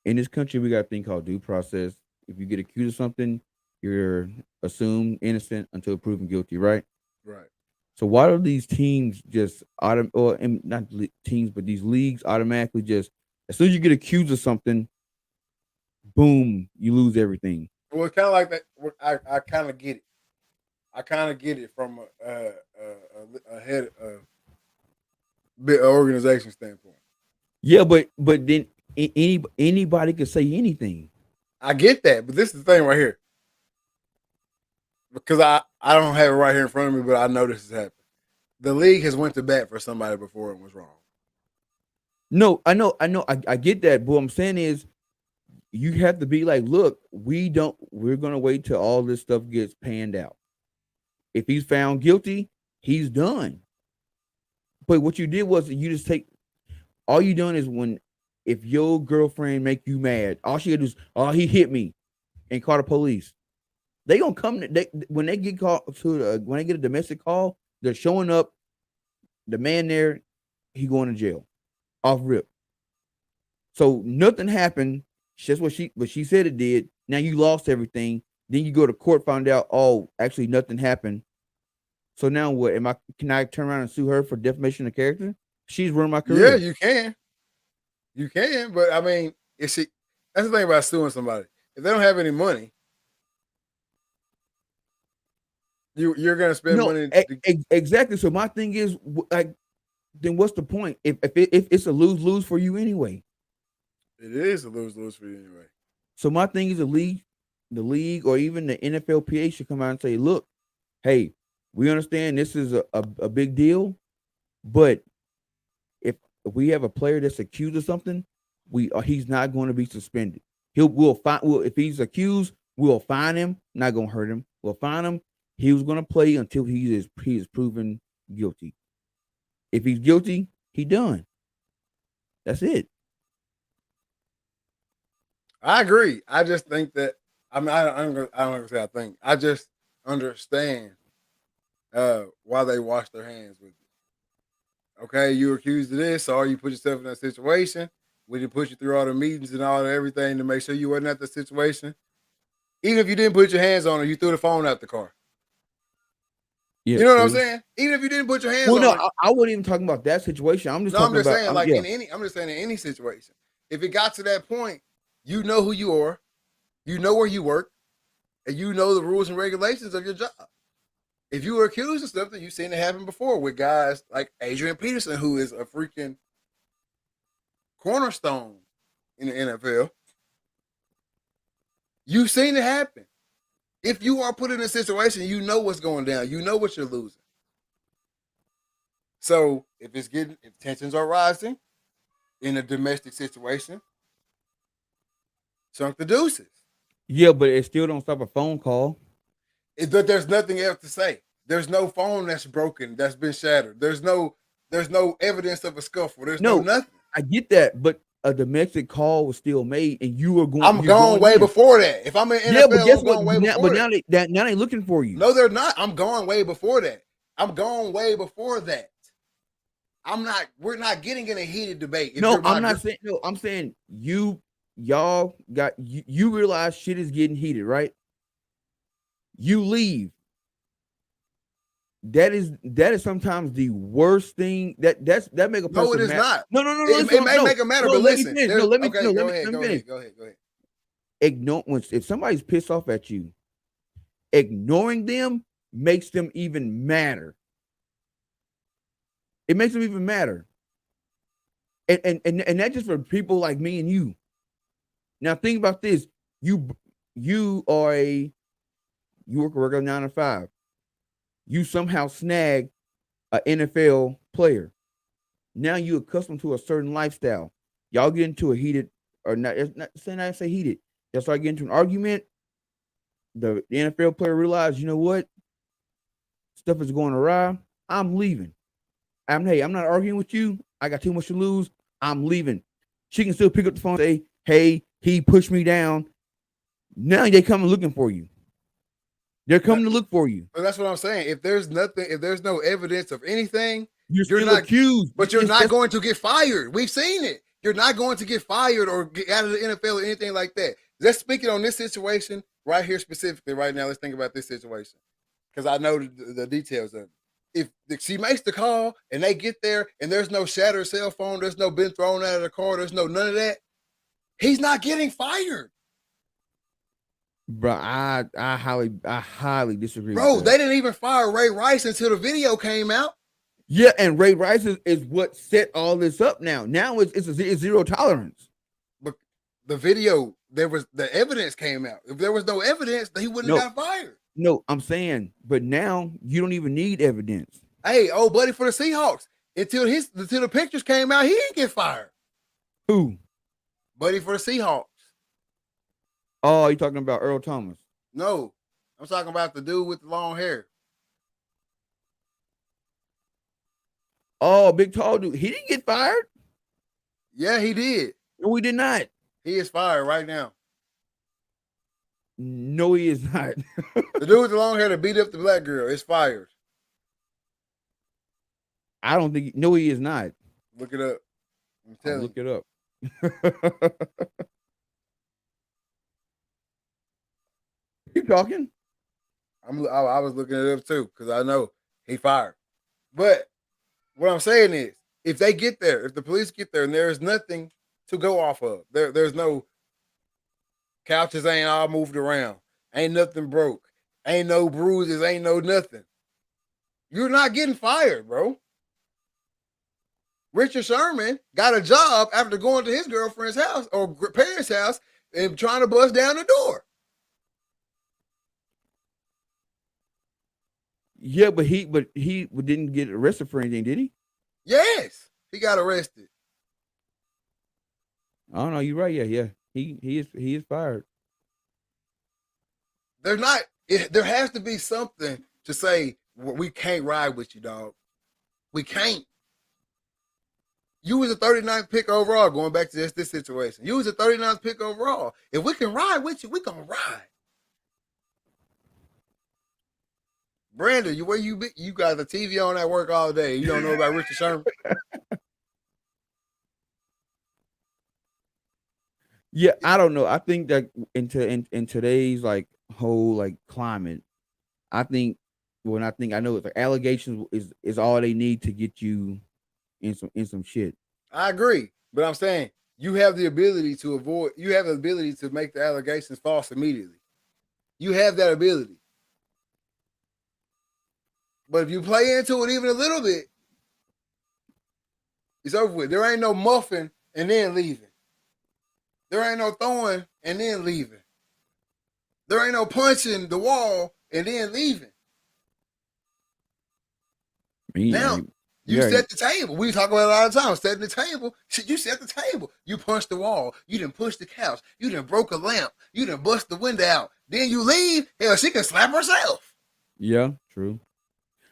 in this country, we got a thing called due process. If you get accused of something, you're assumed innocent until proven guilty, right? Right. So why do these teams just not teams, but these leagues automatically just, as soon as you get accused of something, boom, you lose everything. Well, it's kind of like that. I kind of get it. I kind of get it from a head bit organization standpoint. Yeah, but then anybody could say anything. I get that, but this is the thing right here. Because I don't have it right here in front of me, but I know this has happened. The league has went to bat for somebody before and was wrong. No, I know, I get that. But what I'm saying is, you have to be like, look, we're gonna wait till all this stuff gets panned out. If he's found guilty, he's done. But what you did was you just take all you done is if your girlfriend make you mad, all she gotta do is, oh, he hit me, and call the police. They gonna come. When they get called when they get a domestic call, they're showing up. The man there, he going to jail, off rip. So nothing happened. Just what she said it did. Now you lost everything. Then you go to court, find out, oh, actually nothing happened. So now what? Can I turn around and sue her for defamation of character? She's ruined my career. Yeah, you can. You can, but I mean, that's the thing about suing somebody. If they don't have any money, you're gonna spend money. Exactly. So my thing is, like, then what's the point? If it's a lose-lose for you anyway. It is a lose-lose for you anyway. So my thing is, the league, or even the NFLPA should come out and say, look, hey, we understand this is a big deal, but if we have a player that's accused of something, he's not going to be suspended. If he's accused, we'll fine him. Not going to hurt him. We'll fine him. He was going to play until he is proven guilty. If he's guilty, he done. That's it. I agree. I just think that I don't say I think. I just understand why they wash their hands with it. Okay, you were accused of this, so you put yourself in that situation. We didn't put you through all the meetings and all everything to make sure you wasn't at the situation. Even if you didn't put your hands on her, you threw the phone out the car. Yeah, you know what I'm saying? Even if you didn't put your hands on it. I wasn't even talking about that situation. I'm just talking about I'm just saying in any situation. If it got to that point, you know who you are, you know where you work, and you know the rules and regulations of your job. If you were accused of something, you've seen it happen before with guys like Adrian Peterson, who is a freaking cornerstone in the NFL. You've seen it happen. If you are put in a situation, you know what's going down. You know what you're losing. So if tensions are rising in a domestic situation, chunk the deuces. Yeah, but it still don't stop a phone call. But there's nothing else to say. There's no phone that's broken, that's been shattered. There's no evidence of a scuffle. There's no nothing. I get that, but a domestic call was still made, and you were going. I'm gone way before that. If I'm in NFL, but guess I'm going way before that. But now they looking for you. No, they're not. I'm gone way before that. We're not getting in a heated debate. I'm not saying. No, I'm saying y'all got you realize shit is getting heated, right? You leave. That is sometimes the worst thing. That make a person. No, it is not. No. It may make a matter, but listen. Let me finish. Go ahead. If somebody's pissed off at you, ignoring them makes them even madder. It makes them even madder. And that's just for people like me and you. Now think about this. You work a regular 9 to 5. You somehow snag an NFL player. Now you're accustomed to a certain lifestyle. Y'all get into a heated, or not say heated. Y'all start getting into an argument. The NFL player realizes, you know what? Stuff is going awry. I'm leaving. I'm not arguing with you. I got too much to lose. I'm leaving. She can still pick up the phone and say, hey, he pushed me down. Now they come looking for you. They're coming to look for you. But that's what I'm saying. If there's no evidence of anything, you're not accused. But you're not going to get fired. We've seen it. You're not going to get fired or get out of the NFL or anything like that. Let's speak it on this situation right here specifically right now. Let's think about this situation because I know the details of it. If she makes the call and they get there and there's no shattered cell phone, there's no been thrown out of the car, there's no none of that, he's not getting fired. Bro, I highly disagree Bro, with they that. didn't even fire Ray Rice until the video came out. Yeah, and Ray Rice is what set all this up now. Now it's zero tolerance. But the video, the evidence came out. If there was no evidence, then he wouldn't No, have got fired. no, I'm saying, but now you don't even need evidence. Hey, old buddy for the Seahawks. Until the pictures came out, he didn't get fired. Who? Buddy for the Seahawks. Oh, you talking about Earl Thomas? No, I'm talking about the dude with the long hair. Oh, big tall dude. He didn't get fired. Yeah, he did. No, we did not. He is fired right now. No, he is not. The dude with the long hair that beat up the black girl is fired. I don't think. No, he is not. Look it up. I'm telling Look it up. Keep talking. I was looking it up too because I know he fired. But what I'm saying is, if they get there, if the police get there, and there is nothing to go off of, there's no couches ain't all moved around, ain't nothing broke, ain't no bruises, ain't no nothing. You're not getting fired, bro. Richard Sherman got a job after going to his girlfriend's house or parents' house and trying to bust down the door. Yeah, but he didn't get arrested for anything, did he? Yes, he got arrested. I don't know. You're right. Yeah. He is fired. They're not. There has to be something to say we can't ride with you, dog. We can't. You was a 39th pick overall. Going back to this situation, you was a 39th pick overall. If we can ride with you, we gonna ride. Brandon, where you be? You got the TV on at work all day. You don't know about Richard Sherman? Yeah, I don't know. I think that in today's like whole like climate, I think I know it's like allegations is all they need to get you in some shit. I agree, but I'm saying you have the ability to avoid. You have the ability to make the allegations false immediately. You have that ability. But if you play into it even a little bit, it's over with. There ain't no muffin and then leaving. There ain't no throwing and then leaving. There ain't no punching the wall and then leaving. Now, you set the table. We talk about it all the time. Setting the table. You set the table. You punched the wall. You didn't push the couch. You didn't broke a lamp. You didn't bust the window out. Then you leave. Hell, she can slap herself. Yeah, true.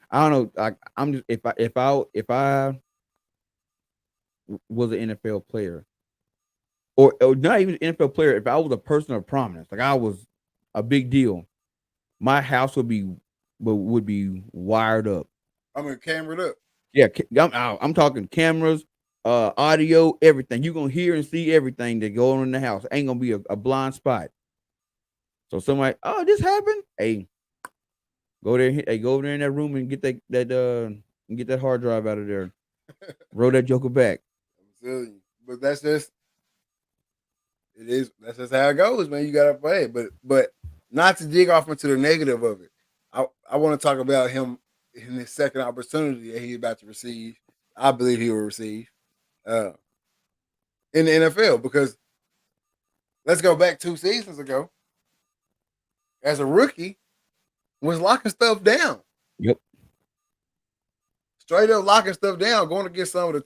I don't know. I'm just if I was an NFL player, or not even an NFL player, if I was a person of prominence, like I was a big deal, my house would be wired up. I mean, cameraed up. Yeah, I'm talking cameras, audio, everything. You're gonna hear and see everything that go on in the house. Ain't gonna be a blind spot. So somebody, oh, this happened. Hey, go there. Hey, go over there in that room and get that hard drive out of there. Roll that joker back. But that's just it is. That's just how it goes, man. You gotta play it. But not to dig off into the negative of it. I want to talk about him in his second opportunity that he's about to receive. I believe he will receive in the NFL, because let's go back 2 seasons ago. As a rookie, was locking stuff down. Yep. Straight up locking stuff down, going against some of the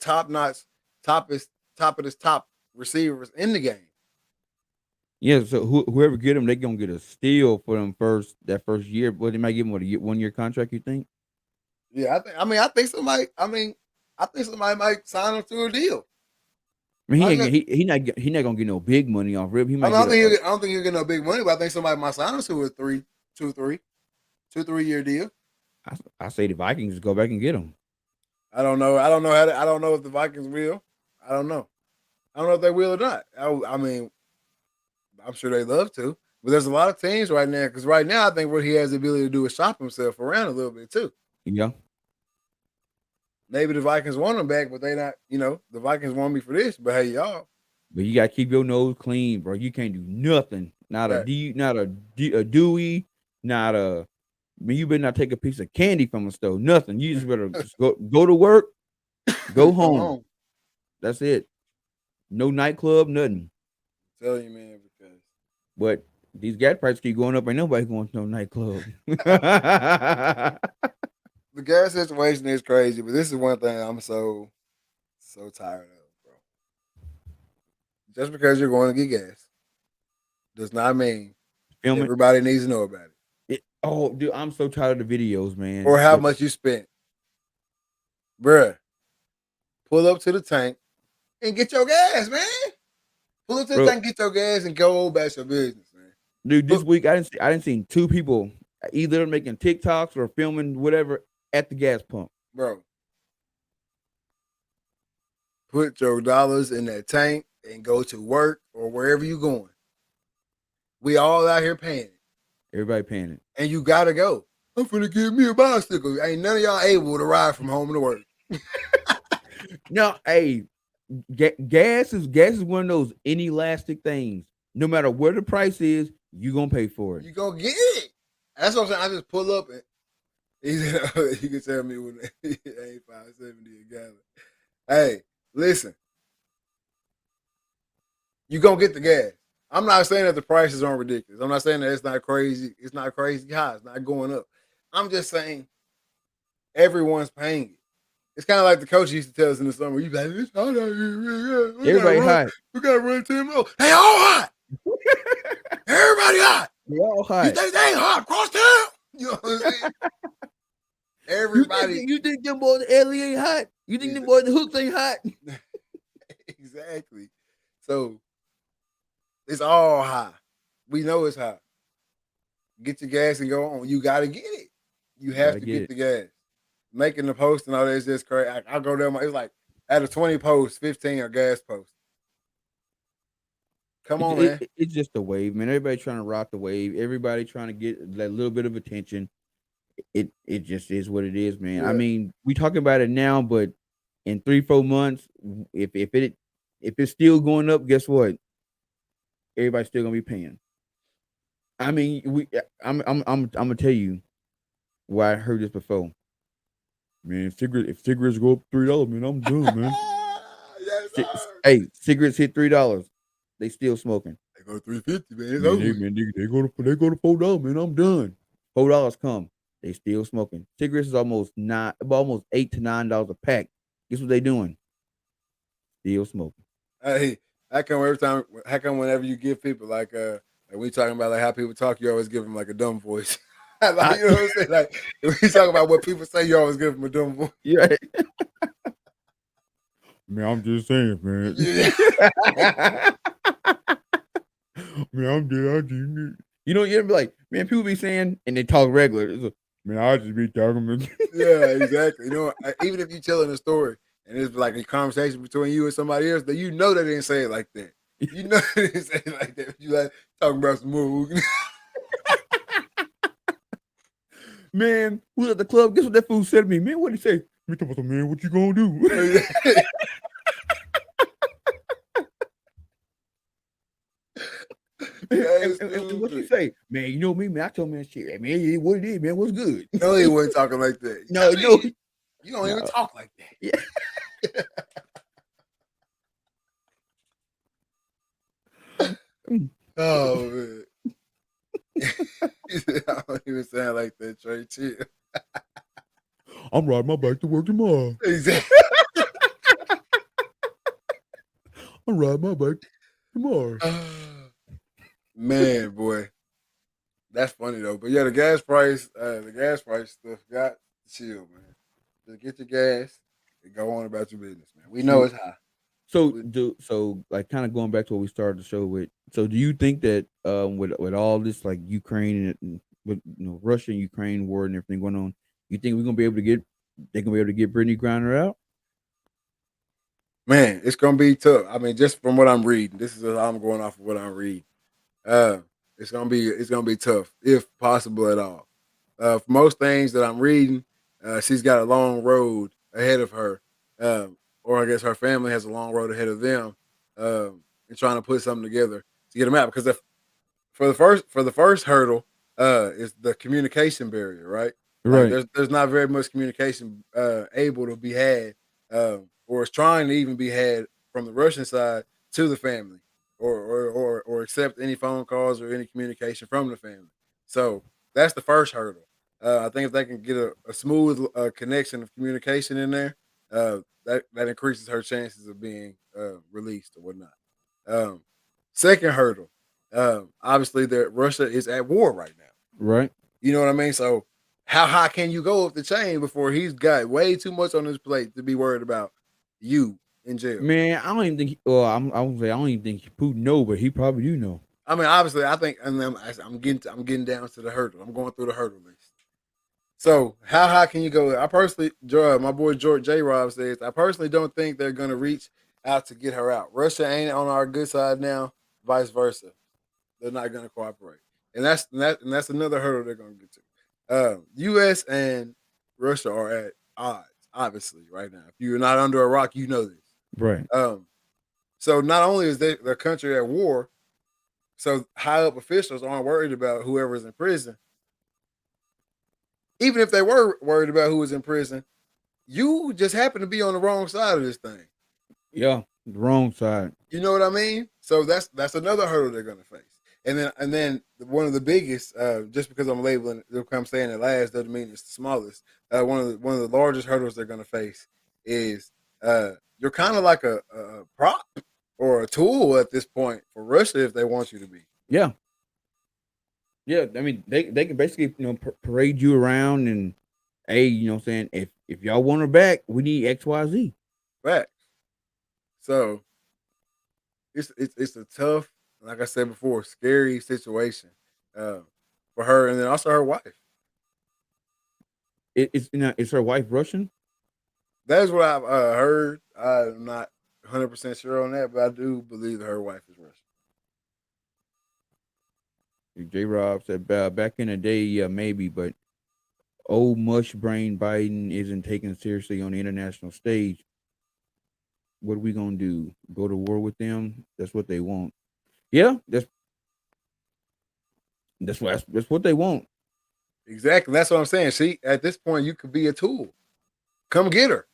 top receivers in the game. Yeah, so whoever get them, they gonna get a steal for them that first year. But they might give them a 1 year contract. You think? Yeah, I think somebody might sign him to a deal. I mean, he not gonna get no big money off Rib. I don't think he'll get no big money, but I think somebody might sign him to a 2-3 year deal. I say the Vikings go back and get him. I don't know. I don't know if the Vikings will. I don't know if they will or not. I mean, I'm sure they love to, but there's a lot of teams right now. Because right now, I think what he has the ability to do is shop himself around a little bit too. Yeah. Maybe the Vikings want him back, but they not. The Vikings want me for this, but hey, y'all. But you gotta keep your nose clean, bro. You can't do nothing not a Right. a Dewey, not a. I mean, you better not take a piece of candy from a store. Nothing. You just better just go to work, go home. That's it. No nightclub, nothing. I'm telling you, man, because But these gas prices keep going up. Ain't nobody going to no nightclub. the gas situation is crazy. But this is one thing I'm so tired of, bro. Just because you're going to get gas does not mean Film it. everybody needs to know about it. Oh, dude, I'm so tired of the videos, man. Or how much you spent. Bruh, pull up to the tank and get your gas, man. Pull up to the tank, get your gas, and go back to your business, man. Dude, this week I didn't see two people either making TikToks or filming whatever at the gas pump. Bro, put your dollars in that tank and go to work or wherever you're going. We all out here paying it. Everybody paying it. And you gotta go. I'm finna give me a bicycle. Ain't none of y'all able to ride from home to work. No, hey, gas is one of those inelastic things. No matter what the price is, you gonna pay for it. You gonna get it. That's what I'm saying. I just pull up and you can tell me when it ain't $5.70 a gallon. Hey, listen. You gonna get the gas. I'm not saying that the prices aren't ridiculous. I'm not saying that it's not crazy. It's not crazy high. It's not going up. I'm just saying everyone's paying it. It's kind of like the coach used to tell us in the summer. You like, it's hot out here. Everybody hot. We gotta run 10 miles. They all hot. Everybody hot. They all hot. You think they ain't hot across town? You know what I'm saying? Everybody. You think them boys in LA ain't hot? You think them boys in the hooks ain't hot? Exactly. So it's all high. We know it's high. Get your gas and go on. You gotta get it. You have to get the gas. Making the post and all that is just crazy. I'll go there. It's like out of 20 posts, 15 are gas posts. Come on, man. It's just a wave, man. Everybody trying to rock the wave. Everybody trying to get that little bit of attention. It just is what it is, man. Yeah. I mean, we talking about it now, but in 3-4 months, if it's still going up, guess what? Everybody's still gonna be paying. I mean, I'm gonna tell you why I heard this before. Man, if cigarettes go up $3, man, I'm done, man. Yes, hey, cigarettes hit $3, they still smoking. They go to $3.50, man. It's over. They go to $4, man. I'm done. $4 come, they still smoking. Cigarettes is almost $8 to $9 a pack. Guess what they doing? Still smoking. Hey, how come whenever you give people like we talking about like how people talk, you always give them like a dumb voice. Like, you know what I'm saying? Like if we talk about what people say, you always give them a dumb voice. Yeah. Man, I'm just saying, man. Yeah. Man, I'm just. You know, you'd be like, man, people be saying, and they talk regular. Like, man, I just be talking. Yeah, exactly. You know, even if you telling a story and it's like a conversation between you and somebody else, that you know they didn't say it like that. You know they didn't say it like that. You like talking about some more. Man, we was at the club. Guess what that fool said to me? Man, what did he say? Man, what you gonna do? and what you say? Man, you know me, man. I told him that shit. Man, what it is, man. What's good? No, he wasn't talking like that. No. You don't even talk like that. Yeah. Oh, man. I don't even sound like that, Trey. Chill. I'm riding my bike to work tomorrow. Exactly. I'm riding my bike tomorrow. Man, boy. That's funny, though. But, yeah, the gas price stuff got to chill, man. Just get your gas and go on about your business, man. We know it's high. So like kind of going back to what we started the show with. So do you think that with all this like Ukraine and with Russia and Ukraine war and everything going on, you think they're gonna be able to get Brittney Griner out? Man, it's gonna be tough. I mean, just from what I'm reading, this is I'm going off of what I'm reading. It's gonna be tough, if possible at all. For most things that I'm reading, she's got a long road ahead of her. Or I guess her family has a long road ahead of them in trying to put something together to get them out. Because for the first hurdle, is the communication barrier, right? Like Right. there's not very much communication able to be had, or is trying to even be had from the Russian side to the family, or accept any phone calls or any communication from the family. So that's the first hurdle. I think if they can get a smooth connection of communication in there, that increases her chances of being released or whatnot. Um, Second hurdle, obviously, Russia is at war right now. Right. You know what I mean? So how high can you go up the chain before he's got way too much on his plate to be worried about you in jail? Man, I don't even think. Well, I would say I don't even think Putin know, but he probably do know. I mean, obviously, I think, and I'm getting down to the hurdle. I'm going through the hurdle list. So how high can you go? I personally, my boy George J. Rob says, I personally don't think they're going to reach out to get her out. Russia ain't on our good side now. Vice versa, they're not going to cooperate, and that's another hurdle they're going to get to. U.S. and Russia are at odds, obviously, right now. If you're not under a rock, you know this. Right. So not only is their country at war, so high up officials aren't worried about whoever's in prison. Even if they were worried about who was in prison, you just happen to be on the wrong side of this thing. Yeah, the wrong side. You know what I mean? So that's another hurdle they're going to face. And then one of the biggest, just because I'm labeling it, I'm saying it last doesn't mean it's the smallest. One of the largest hurdles they're going to face is you're kind of like a prop or a tool at this point for Russia if they want you to be. Yeah. Yeah, I mean they can basically parade you around and hey, you know what I'm saying, if y'all want her back, we need XYZ. Facts. So it's a tough, like I said before, scary situation for her, and then also her wife. Is her wife Russian? That's what I've heard. I'm not 100% sure on that, but I do believe that her wife is Russian. J. Rob said back in the day, yeah, maybe, but old mush brain Biden isn't taken seriously on the international stage. What are we gonna do? Go to war with them? That's what they want. Yeah, that's what they want. Exactly. That's what I'm saying. See, at this point, you could be a tool. Come get her.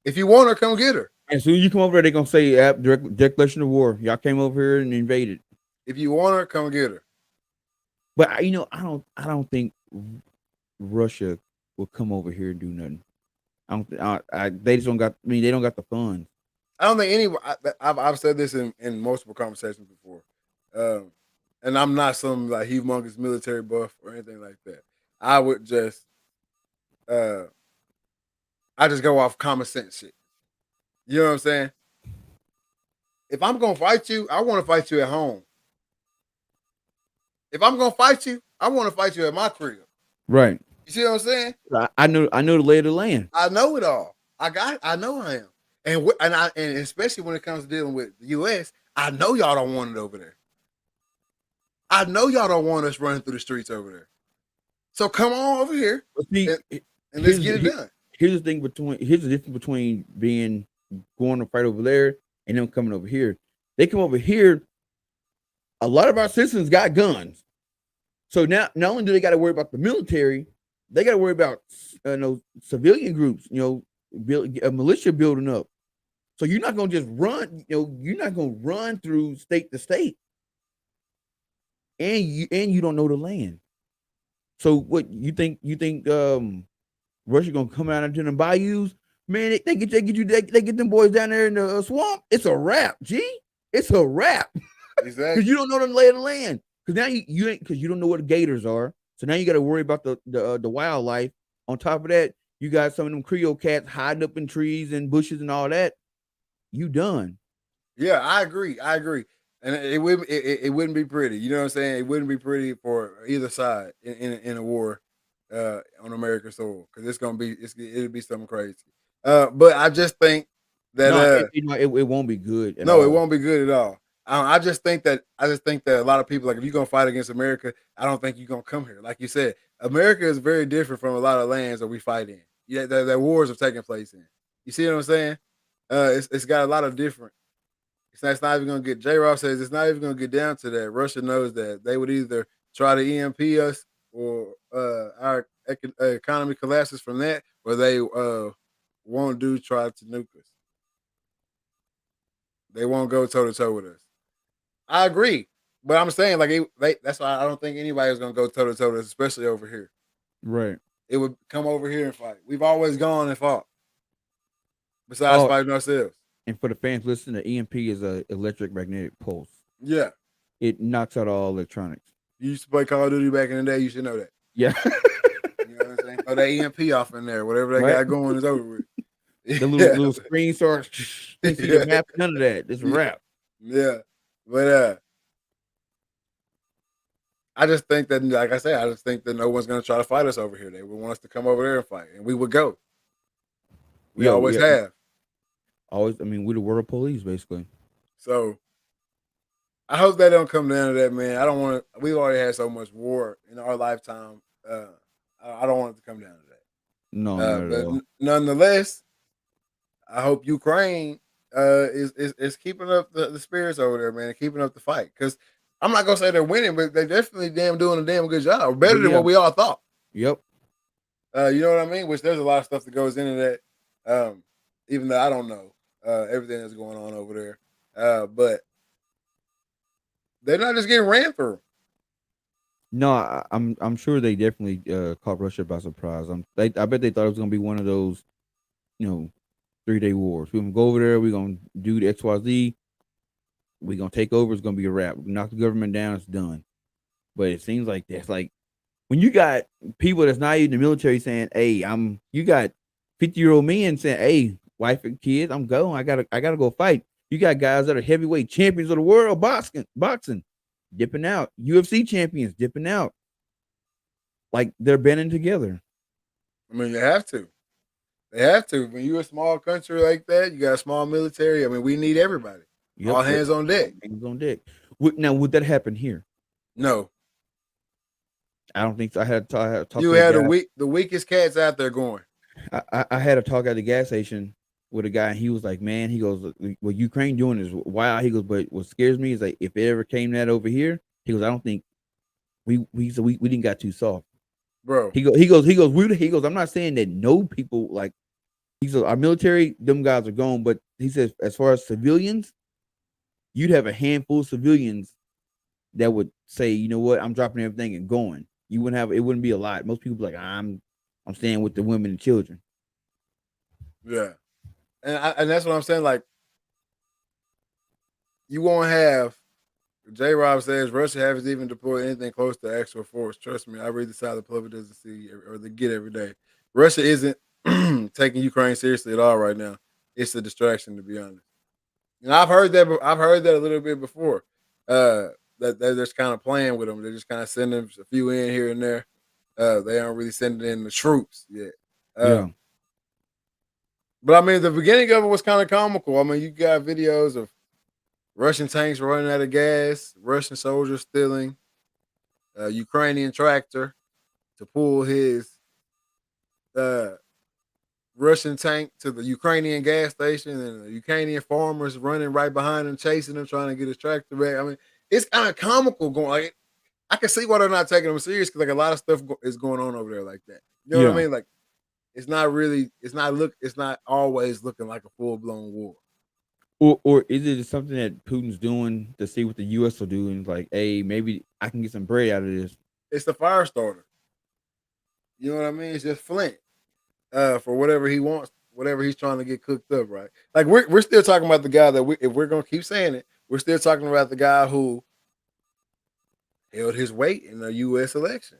If you want her, come get her. As soon as you come over there, they're gonna say declaration of war. Y'all came over here and invaded. If you want her, come get her. But I don't think Russia will come over here and do nothing. They just don't got. I mean, they don't got the funds. I don't think anyone. I've said this in multiple conversations before, and I'm not some like humongous military buff or anything like that. I would just, I just go off common sense shit. You know what I'm saying? If I'm gonna fight you, I want to fight you at home. If I'm gonna fight you, I want to fight you at my crib. Right. You see what I'm saying? I know the lay of the land. I know it all. I know I am. And especially when it comes to dealing with the U.S., I know y'all don't want it over there. I know y'all don't want us running through the streets over there. So come on over here and let's get it done. Here's the difference between going to fight over there and them coming over here. They come over here. A lot of our citizens got guns. So now, not only do they got to worry about the military, they got to worry about civilian groups, militia building up. So you're not gonna just run, you're not gonna run through state to state, and you don't know the land. So what you think? Russia gonna come out into the bayous? Man, they get them boys down there in the swamp. It's a wrap, G. It's a wrap. Exactly. Because you don't know the lay of the land. Because now you ain't, because you don't know what the gators are. So now you got to worry about the wildlife. On top of that, you got some of them Creole cats hiding up in trees and bushes and all that. You done. Yeah, I agree. And it wouldn't be pretty. You know what I'm saying? It wouldn't be pretty for either side in a war on American soil, because it'll be something crazy. But I just think that it won't be good. No, it won't be good at all. I just think that a lot of people, like, if you're gonna fight against America, I don't think you're gonna come here. Like you said, America is very different from a lot of lands that we fight in. Yeah, that wars have taken place in. You see what I'm saying? It's got a lot of different It's not even going to get. J-Rob says it's not even going to get down to that. Russia knows that they would either try to EMP us or our economy collapses from that, or they won't try to nuke us. They won't go toe to toe with us. I agree, but I'm saying that's why I don't think anybody's going to go toe to toe with us, especially over here. Right. It would come over here and fight. We've always gone and fought. Besides fighting ourselves. And for the fans listening, the EMP is a electric magnetic pulse. Yeah. It knocks out all electronics. You used to play Call of Duty back in the day. You should know that. Yeah. You know what I'm saying? Throw that EMP off in there. Whatever they got going is over with. The little screen starts. You see the map, none of that. It's a wrap. Yeah. But I just think that, like I said, I just think that no one's going to try to fight us over here. They would want us to come over there and fight. And we would go. We always have. Always, I mean, we're the world police, basically. So I hope that don't come down to that, man. I don't want to. We've already had so much war in our lifetime. I don't want it to come down to that. No, not at all. Nonetheless, I hope Ukraine is keeping up the spirits over there, man, and keeping up the fight. Because I'm not gonna say they're winning, but they're definitely doing a damn good job, better than what we all thought. Yep. You know what I mean? Which there's a lot of stuff that goes into that. Even though I don't know everything that's going on over there, but they're not just getting ran through. No, I'm sure they definitely caught Russia by surprise. I bet they thought it was gonna be one of those, 3-day wars. We're gonna go over there. We're gonna do the XYZ. We're gonna take over. It's gonna be a wrap. Knock the government down. It's done. But it seems like that's like when you got people that's not even in the military saying, "Hey, you got 50-year-old men saying, "Hey, wife and kids, I'm going. I gotta go fight." You got guys that are heavyweight champions of the world boxing, dipping out. UFC champions dipping out. Like they're banding together. I mean, you have to. They have to. When you're a small country like that, you got a small military. I mean, we need everybody. Yep. All hands on deck. Hands on deck. Now, would that happen here? No. I don't think so. I had to talk. You had the weakest cats out there going. I had a talk at the gas station with a guy, and he was like, "Man," he goes, "What Ukraine doing is wild." He goes, "But what scares me is like if it ever came that over here," he goes, "I don't think we didn't got too soft, bro." He goes, "I'm not saying that no people like." He says, "Our military, them guys are gone," but he says, as far as civilians, you'd have a handful of civilians that would say, "You know what? I'm dropping everything and going." You wouldn't have. It wouldn't be a lot. Most people be like, "I'm staying with the women and children." Yeah. And that's what I'm saying. Like, you won't have. J-Rob says Russia hasn't even deployed anything close to actual force. Trust me, I read the side the public doesn't see or they get every day. Russia isn't taking Ukraine seriously at all right now. It's a distraction, to be honest. And I've heard that a little bit before. That they're just kind of playing with them. They're just kind of sending a few in here and there. They aren't really sending in the troops yet. Yeah. But I mean, the beginning of it was kind of comical. I mean, you got videos of Russian tanks running out of gas, Russian soldiers stealing a Ukrainian tractor to pull his Russian tank to the Ukrainian gas station, and the Ukrainian farmers running right behind him, chasing him, trying to get his tractor back. I mean, it's kind of comical going. Like, I can see why they're not taking them serious because like a lot of stuff is going on over there like that. You know what I mean? Like, it's not always looking like a full-blown war. Or is it something that Putin's doing to see what the U.S. will do? And like, hey, maybe I can get some bread out of this. It's the fire starter. You know what I mean? It's just Flint for whatever he wants, whatever he's trying to get cooked up, right? Like we're still talking about the guy that if we're gonna keep saying it, we're still talking about the guy who held his weight in the U.S. election.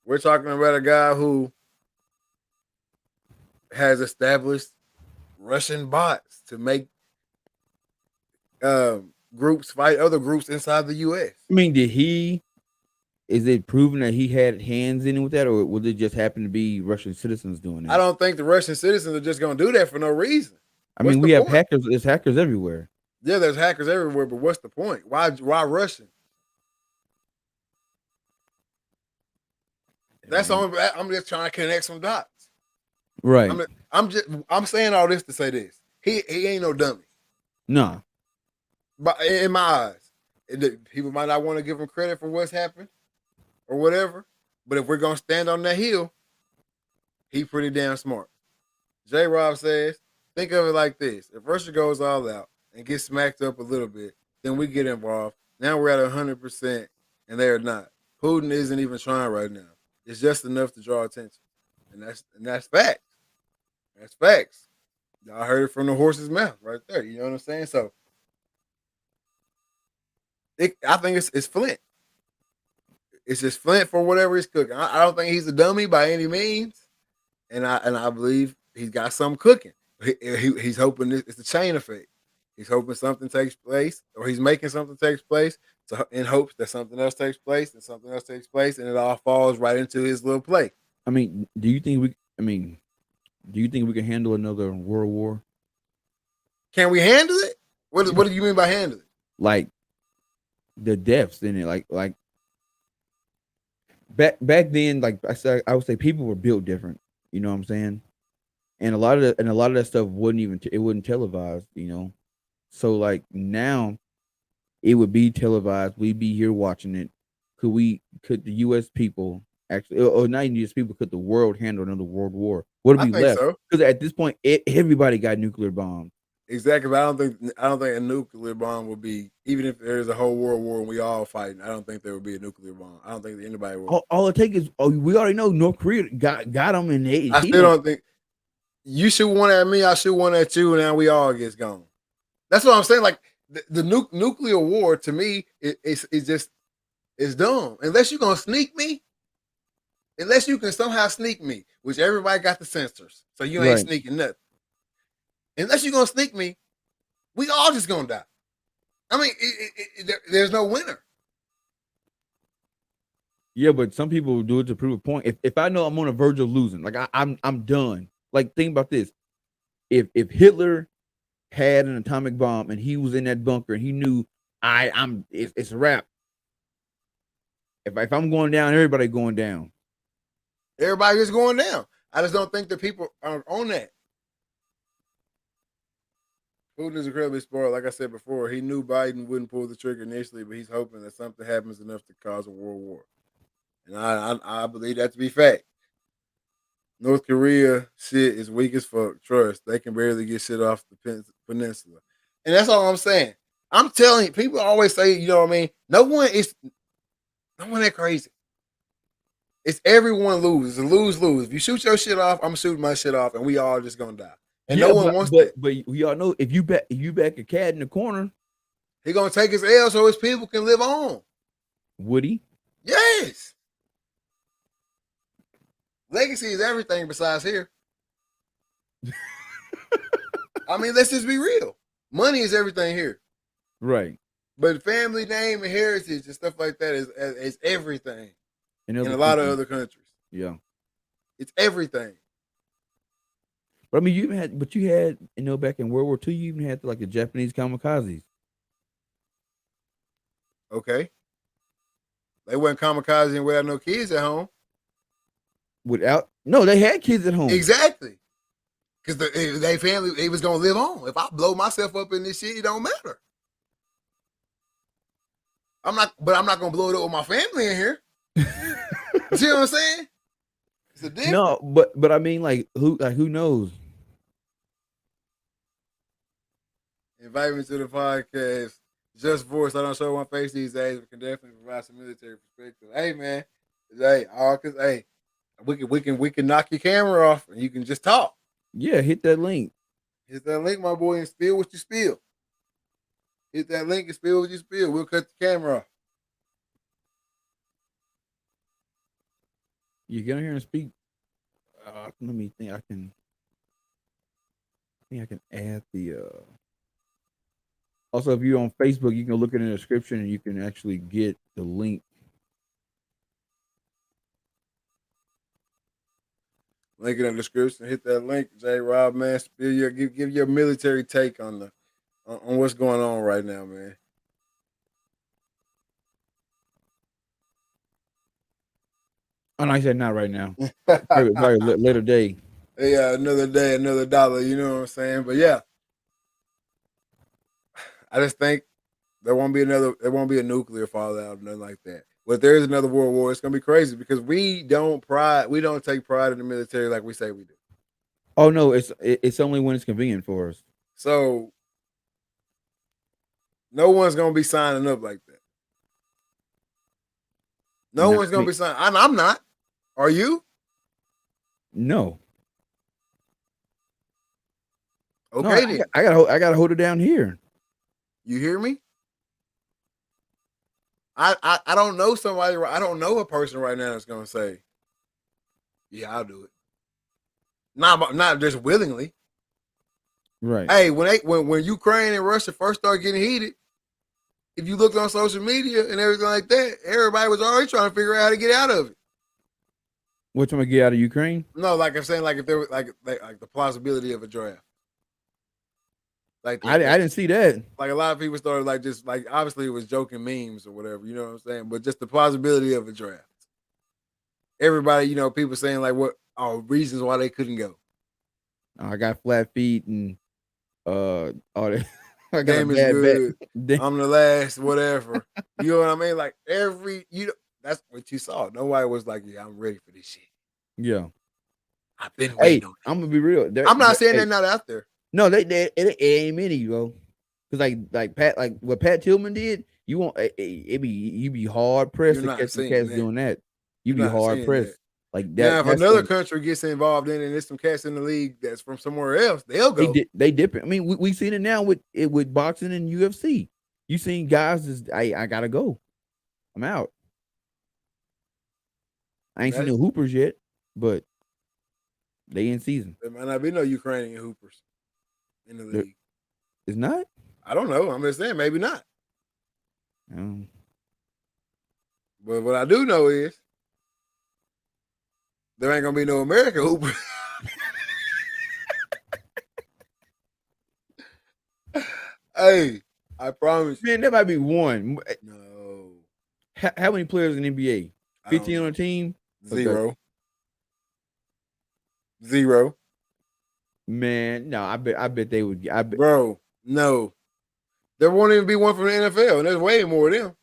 We're talking about a guy who has established Russian bots to make groups fight other groups inside the U.S. I mean, is it proven that he had hands in it with that, or would it just happen to be Russian citizens doing it? I don't think the Russian citizens are just going to do that for no reason. I mean, we have hackers. There's hackers everywhere. Yeah, there's hackers everywhere, but what's the point? Why Russian? That's only. I'm just trying to connect some dots. Right. I'm saying all this to say this. He ain't no dummy. No. But in my eyes, people might not want to give him credit for what's happened or whatever. But if we're gonna stand on that hill, he's pretty damn smart. J. Rob says, think of it like this: if Russia goes all out and gets smacked up a little bit, then we get involved. Now we're at 100%, and they're not. Putin isn't even trying right now. It's just enough to draw attention, and that's facts. That's facts. Y'all heard it from the horse's mouth right there. You know what I'm saying? So, I think it's Flint. It's just Flint for whatever he's cooking. I don't think he's a dummy by any means, and I believe he's got something cooking. He's hoping it's a chain effect. He's hoping something takes place, or he's making something takes place, so in hopes that something else takes place, and something else takes place, and it all falls right into his little play. I mean, do you think we can handle another world war? Can we handle it? What do you mean by handle it? Like the deaths in it, like back then, like I would say people were built different. You know what I'm saying? And a lot of that stuff wasn't televised. You know, so like now, it would be televised. We'd be here watching it. Could the U.S. people actually, or not even U.S. people, could the world handle another world war? What would be left? Because at this point, everybody got nuclear bombs. Exactly, but I don't think a nuclear bomb would be, even if there's a whole world war and we all fighting. I don't think there would be a nuclear bomb. I don't think that anybody would. All it takes is we already know North Korea got them in the. I still don't think you shoot one at me. I shoot one at you, and now we all gets gone. That's what I'm saying. Like the nuclear war to me, it's dumb. Unless you're gonna sneak me, unless you can somehow sneak me, which everybody got the sensors, so you ain't sneaking nothing. Unless you're gonna sneak me, we all just gonna die. I mean, there's no winner. Yeah, but some people will do it to prove a point. If I know I'm on the verge of losing, like I'm done. Like think about this: if Hitler had an atomic bomb and he was in that bunker and he knew it's a wrap. If I'm going down, everybody going down. Everybody is going down. I just don't think that people are on that. Putin is incredibly smart. Like I said before, he knew Biden wouldn't pull the trigger initially, but he's hoping that something happens enough to cause a world war. And I believe that to be fact. North Korea shit is weak as fuck. Trust. They can barely get shit off the peninsula. And that's all I'm saying. I'm telling you, people always say, you know what I mean? No one that crazy. It's everyone lose. It's a lose-lose. If you shoot your shit off, I'm shooting my shit off, and we all just gonna die. And no one wants that. But we all know if you back a cat in the corner, he gonna take his L so his people can live on. Would he? Yes. Legacy is everything besides here. I mean, let's just be real. Money is everything here. Right. But family name and heritage and stuff like that is everything in a lot of other countries. Yeah. It's everything. But I mean, you had, back in World War II, you even had like the Japanese kamikazes. Okay. They weren't kamikazing without no kids at home. No, they had kids at home. Exactly. Because they family, they was going to live on. If I blow myself up in this shit, it don't matter. I'm not going to blow it up with my family in here. You see what I'm saying? It's a difference. No, but I mean, who knows? Invite me to the podcast. Just voice. I don't show my face these days, but can definitely provide some military perspective. Hey, man. We can knock your camera off and you can just talk. Yeah, hit that link. Hit that link, my boy, and spill what you spill. Hit that link and spill what you spill. We'll cut the camera off. You get on here and speak. Let me think. I can add the. Also, if you're on Facebook, you can look in the description and you can actually get the link. Link in the description. Hit that link, J. Rob, man. Spill give your military take on what's going on right now, man. Oh, no, I said not right now. Probably later day. Yeah, another day, another dollar. You know what I'm saying? But yeah. I just think there won't be a nuclear fallout or nothing like that. But if there is another world war, it's gonna be crazy because we don't take pride in the military like we say we do. Oh no, it's only when it's convenient for us. So no one's gonna be signing up like that. No one's gonna be signing. I'm not. Are you? No. Okay, no, then. I gotta hold it down here. You hear me? I don't know somebody. I don't know a person right now that's gonna say, "Yeah, I'll do it." Not just willingly. Right. Hey, when Ukraine and Russia first started getting heated, if you looked on social media and everything like that, everybody was already trying to figure out how to get out of it. What trying to get out of Ukraine? No, like I'm saying, like if there was like the plausibility of a draft. Like I didn't see that. Like a lot of people started like just like obviously it was joking memes or whatever, you know what I'm saying? But just the plausibility of a draft. Everybody, people saying like reasons why they couldn't go. I got flat feet and all that. I got Game is good. I'm the last, whatever. You know what I mean? Like that's what you saw. Nobody was like, yeah, I'm ready for this shit. Yeah. I've been waiting on it. I'm gonna be real. I'm not saying they're not out there. No, it ain't many, bro. Because like what Pat Tillman did, you be hard pressed to catch some cats doing that. You be hard pressed. Like that. Now, if another country gets involved in it and there's some cats in the league that's from somewhere else, they'll go. They dip it. I mean, we seen it now with boxing and UFC. You seen guys I gotta go. I'm out. I ain't seen no hoopers yet, but they in season. There might not be no Ukrainian hoopers in the league. It's not? I don't know. I'm just saying, maybe not. But what I do know is there ain't gonna be no American hooper. Hey, I promise. Man, there might be one. No. How many players in the NBA? 15 on a team? Zero. Man, no, I bet they would. Bro, no. There won't even be one from the NFL, and there's way more of them.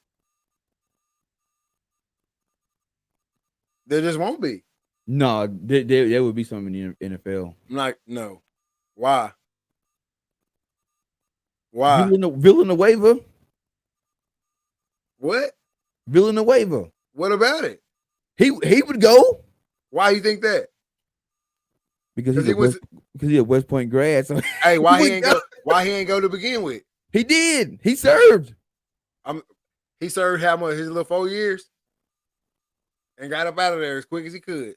There just won't be. No, there would be some in the NFL. No. Why? Why? Villanueva. What? Villanueva. What about it? He would go. Why you think that? Because he's a West Point grad. So hey, why he ain't go to begin with? He did. He served. He served how much? His little 4 years, and got up out of there as quick as he could.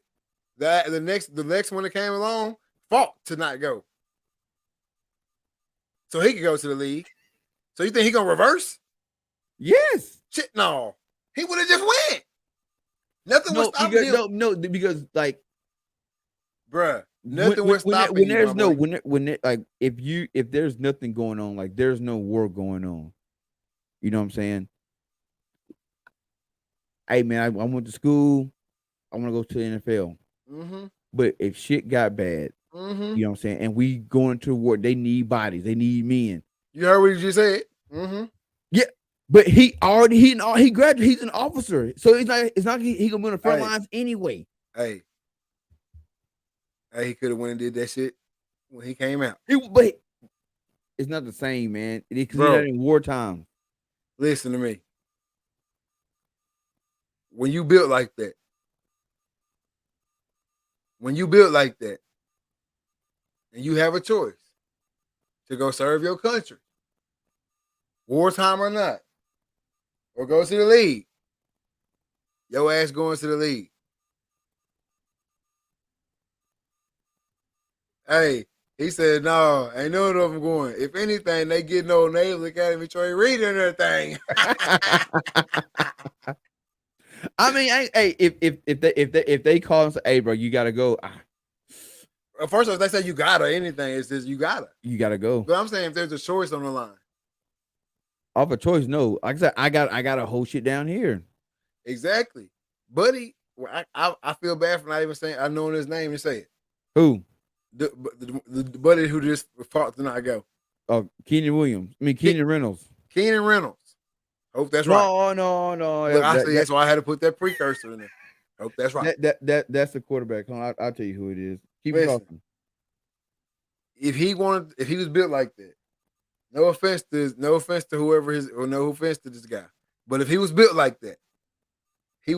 The next one that came along fought to not go, so he could go to the league. So you think he gonna reverse? Yes. Shit, no. He would have just went. Nothing was stopping him. No, because like, bruh, nothing was stopping him. If there's nothing going on, like there's no war going on. You know what I'm saying? Hey man, I went to school. I want to go to the NFL. Mm-hmm. But if shit got bad, you know what I'm saying, and we going to war, they need bodies, they need men. You heard what you just said? Mm-hmm. Yeah, but he graduated. He's an officer, so it's not he gonna be on the front lines anyway. Hey, he could have went and did that shit when he came out. But it's not the same, man. Because he's not in wartime. Listen to me. When you built like that, and you have a choice to go serve your country, wartime or not, or go to the league, your ass going to the league. Hey, he said, no, ain't none of them going. If anything, they get no Naval Academy Trey Reed and everything. I mean, hey, if they call and say, hey, bro, you gotta go. First off, they say you gotta anything. It says you gotta. You gotta go. But I'm saying if there's a choice on the line. Off a choice, no. Like I said, I got to hold shit down here. Exactly. Buddy, I feel bad for not even saying I know his name and say it. Who? The buddy who just fought to not go. Keenan Williams. I mean Keenan Reynolds. Keenan Reynolds. Hope that's right. No. Look, that's why I had to put that precursor in there. Hope that's right. That's the quarterback. Hold on, I'll tell you who it is. Keep Listen, talking. If he was built like that, no offense to whoever no offense to this guy, but if he was built like that, he'd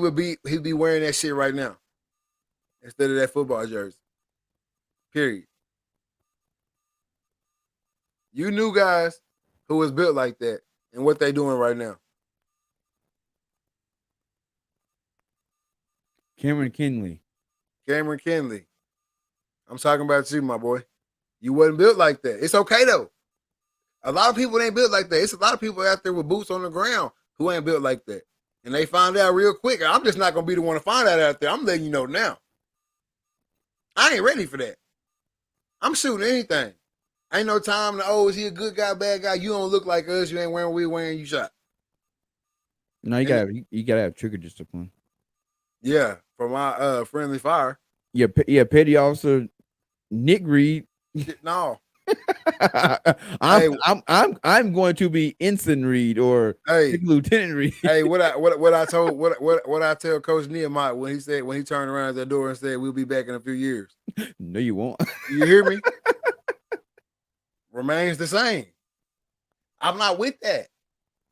be wearing that shit right now instead of that football jersey. Period. You knew guys who was built like that and what they doing right now. Cameron Kinley. I'm talking about you, my boy. You wasn't built like that. It's okay though. A lot of people ain't built like that. It's a lot of people out there with boots on the ground who ain't built like that. And they find out real quick. I'm just not gonna be the one to find out there. I'm letting you know now. I ain't ready for that. I'm shooting anything. Ain't no time to, is he a good guy, bad guy? You don't look like us. You ain't wearing what we wearing, you shot. No, you gotta have trigger discipline. Yeah, for my friendly fire. Yeah, petty officer Nick Reed. No. I'm going to be Ensign Reed or Lieutenant Reed. Hey, what I tell Coach Nehemiah when he turned around at that door and said we'll be back in a few years. No, you won't. You hear me? Remains the same. I'm not with that.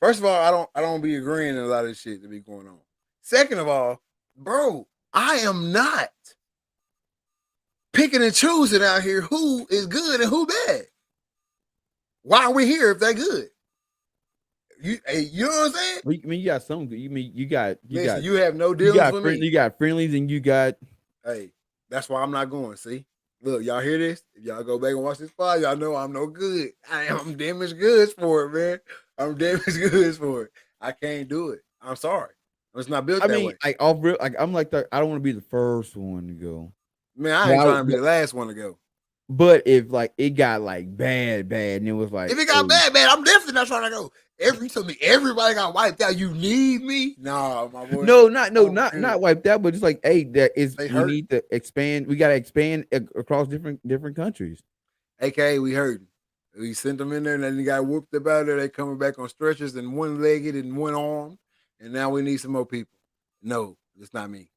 First of all, I don't be agreeing in a lot of this shit that be going on. Second of all, bro, I am not picking and choosing out here who is good and who bad. Why are we here if they're good? You know what I'm saying? I mean, you got some good. You have no dealings with me. You got friendlies and you got. Hey, that's why I'm not going. See, look, y'all hear this? If y'all go back and watch this file, y'all know I'm no good. I'm damaged goods for it, man. I'm damaged goods for it. I can't do it. I'm sorry. It's not built that way. I'm like that. I don't want to be the first one to go. Man, I ain't trying to be the last one to go. But if it got bad, and it was like, if it got bad, I'm definitely not trying to go. Everybody got wiped out. You need me? Nah, my boy. Not wiped out, but it's like, hey, we need to expand. We got to expand across different countries. AKA, we heard. We sent them in there, and then they got whooped about it. They coming back on stretchers and one-legged and one arm, and now we need some more people. No, it's not me.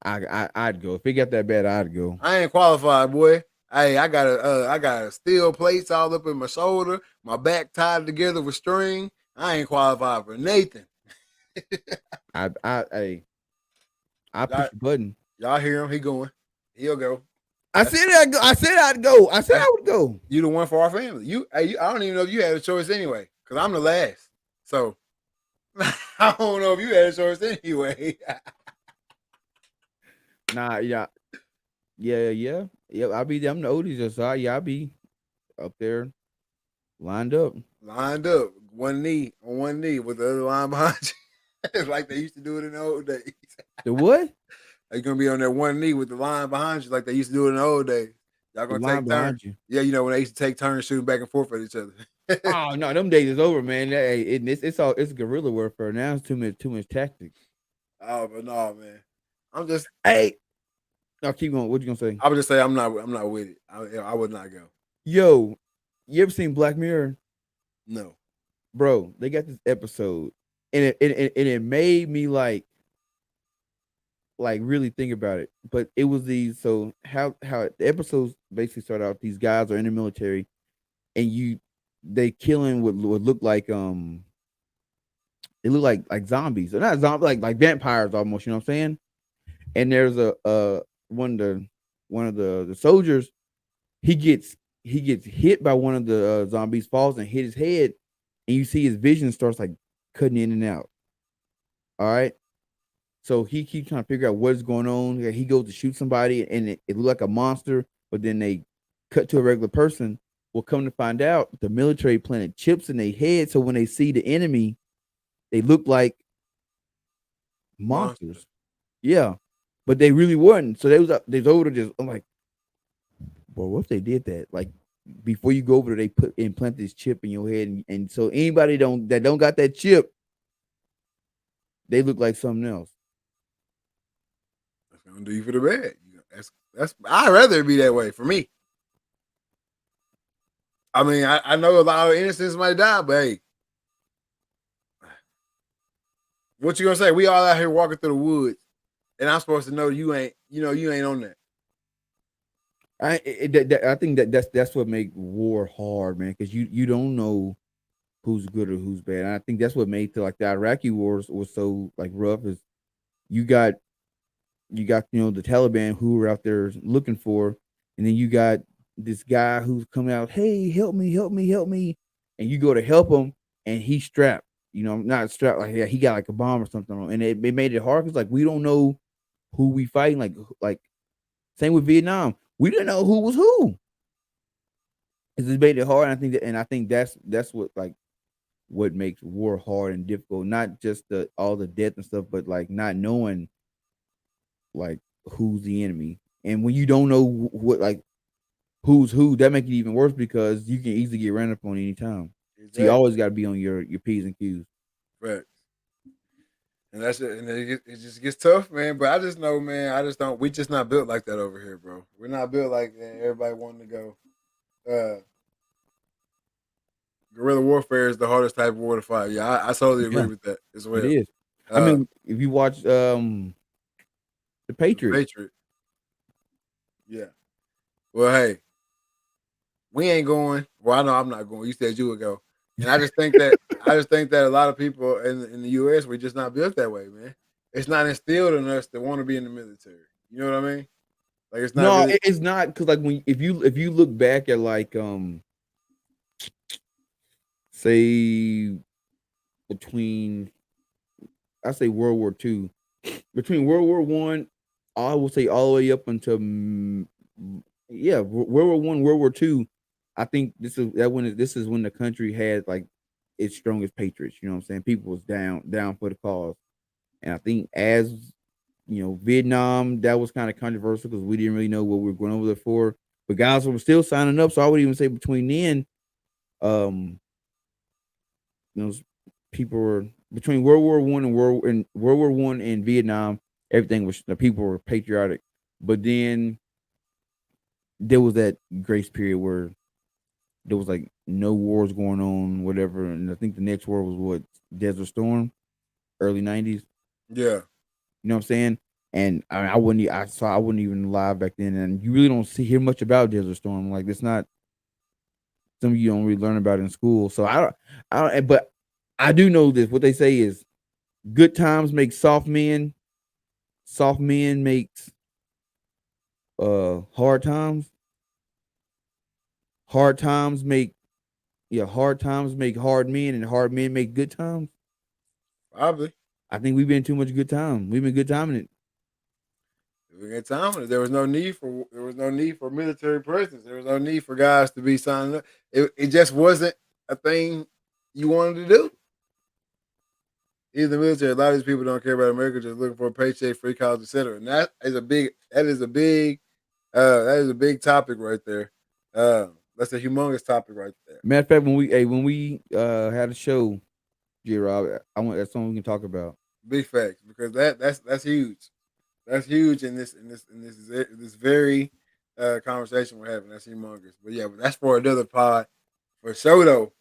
I'd go if it got that bad. I'd go. I ain't qualified, boy. Hey, I got steel plates all up in my shoulder, my back tied together with string. I ain't qualified for Nathan. I push the button. Y'all hear him? He going. He'll go. I said I'd go. I said I would go. You the one for our family. I don't even know if you had a choice anyway, because I'm the last. So I don't know if you had a choice anyway. Nah, yeah. I'll be there. I'm the oldest, so I'll be up there, lined up, one knee on one knee with the other line behind you, like they used to do it in the old days. The what? You're gonna be on that one knee with the line behind you, like they used to do it in the old days. Y'all gonna take turns. Yeah, when they used to take turns shooting back and forth at each other. Oh no, them days is over, man. It's guerrilla warfare now. It's too much tactics. Oh, but no, man. I'm just I'll keep going. What you gonna say? I would just say I'm not with it. I would not go. Yo, you ever seen Black Mirror? No, bro. They got this episode, and it made me like really think about it. But it was how the episodes basically start out. These guys are in the military, and they killing what look like they look like zombies. They're not zombies, like vampires almost. You know what I'm saying? And there's one of the soldiers. He gets hit by one of the zombies, falls and hit his head, and you see his vision starts like cutting in and out. All right. So he keeps trying to figure out what's going on. He goes to shoot somebody, and it looked like a monster, but then they cut to a regular person. Well, come to find out, the military planted chips in their head, so when they see the enemy, they look like monsters. Yeah, but they really weren't. So they was over just. I'm like, well, what if they did that? Like before you go over there, they implant this chip in your head, and so anybody that don't got that chip, they look like something else. That's gonna do you for the bad. That's. I'd rather it be that way for me. I mean, I know a lot of innocents might die, but hey, what you gonna say? We all out here walking through the woods, and I'm supposed to know you ain't, you ain't on that. I think that's what make war hard, man, because you don't know who's good or who's bad. And I think that's what made like the Iraqi wars was so like rough. Is you got the Taliban who were out there looking for, and then you got this guy who's coming out, hey, help me, help me, help me, and you go to help him, and he's strapped. Not strapped like he got like a bomb or something on, and it made it hard because like we don't know who we fighting. Like same with Vietnam, we didn't know who was who. It made it hard. And I think that's what makes war hard and difficult. Not just all the death and stuff, but like not knowing like who's the enemy. And when you don't know what like who's who, that makes it even worse because you can easily get ran up on any time. Exactly. So you always got to be on your P's and Q's. Right. And that's it. And it just gets tough, man. But I just know, man, we just not built like that over here, bro. We're not built like that. Everybody wanting to go. Guerrilla warfare is the hardest type of war to fight. Yeah, I totally agree with that as well. It is. I mean, if you watch the Patriot. Yeah. Well, hey, we ain't going. Well, I know I'm not going. You said you would go. And I just think that a lot of people in the US, we're just not built that way, man. It's not instilled in us to want to be in the military. You know what I mean? Like it's not. No, really... it's not because like if you look back at like say between I say World War II, between World War I, I will say all the way up until World War I, World War II. I think this is when the country had like its strongest patriots. You know what I'm saying? People was down for the cause, and I think as Vietnam, that was kind of controversial because we didn't really know what we were going over there for. But guys were still signing up, so I would even say between then, people were between World War I and World War I and Vietnam. Everything was people were patriotic, but then there was that grace period where there was like no wars going on, whatever. And I think the next war was what Desert Storm, early 90s. Yeah, you know what I'm saying. And I wasn't even alive back then, and you really don't hear much about Desert Storm. Like it's not something you don't really learn about in school. So I don't. But I do know this. What they say is, good times make soft men. Soft men makes hard times. Hard times make hard men, and hard men make good times. Probably. I think we've been too much good time. We've been good timing it. We got time. There was no need for military presence. There was no need for guys to be signing up. It just wasn't a thing you wanted to do. Even the military, a lot of these people don't care about America, just looking for a paycheck, free college, etc. And that is a big topic right there. That's a humongous topic right there. Matter of fact, when we had a show, J-Rob, that's something we can talk about. Big facts, because that's huge. That's huge in this very conversation we're having. That's humongous. But yeah, that's for another pod. For sure though.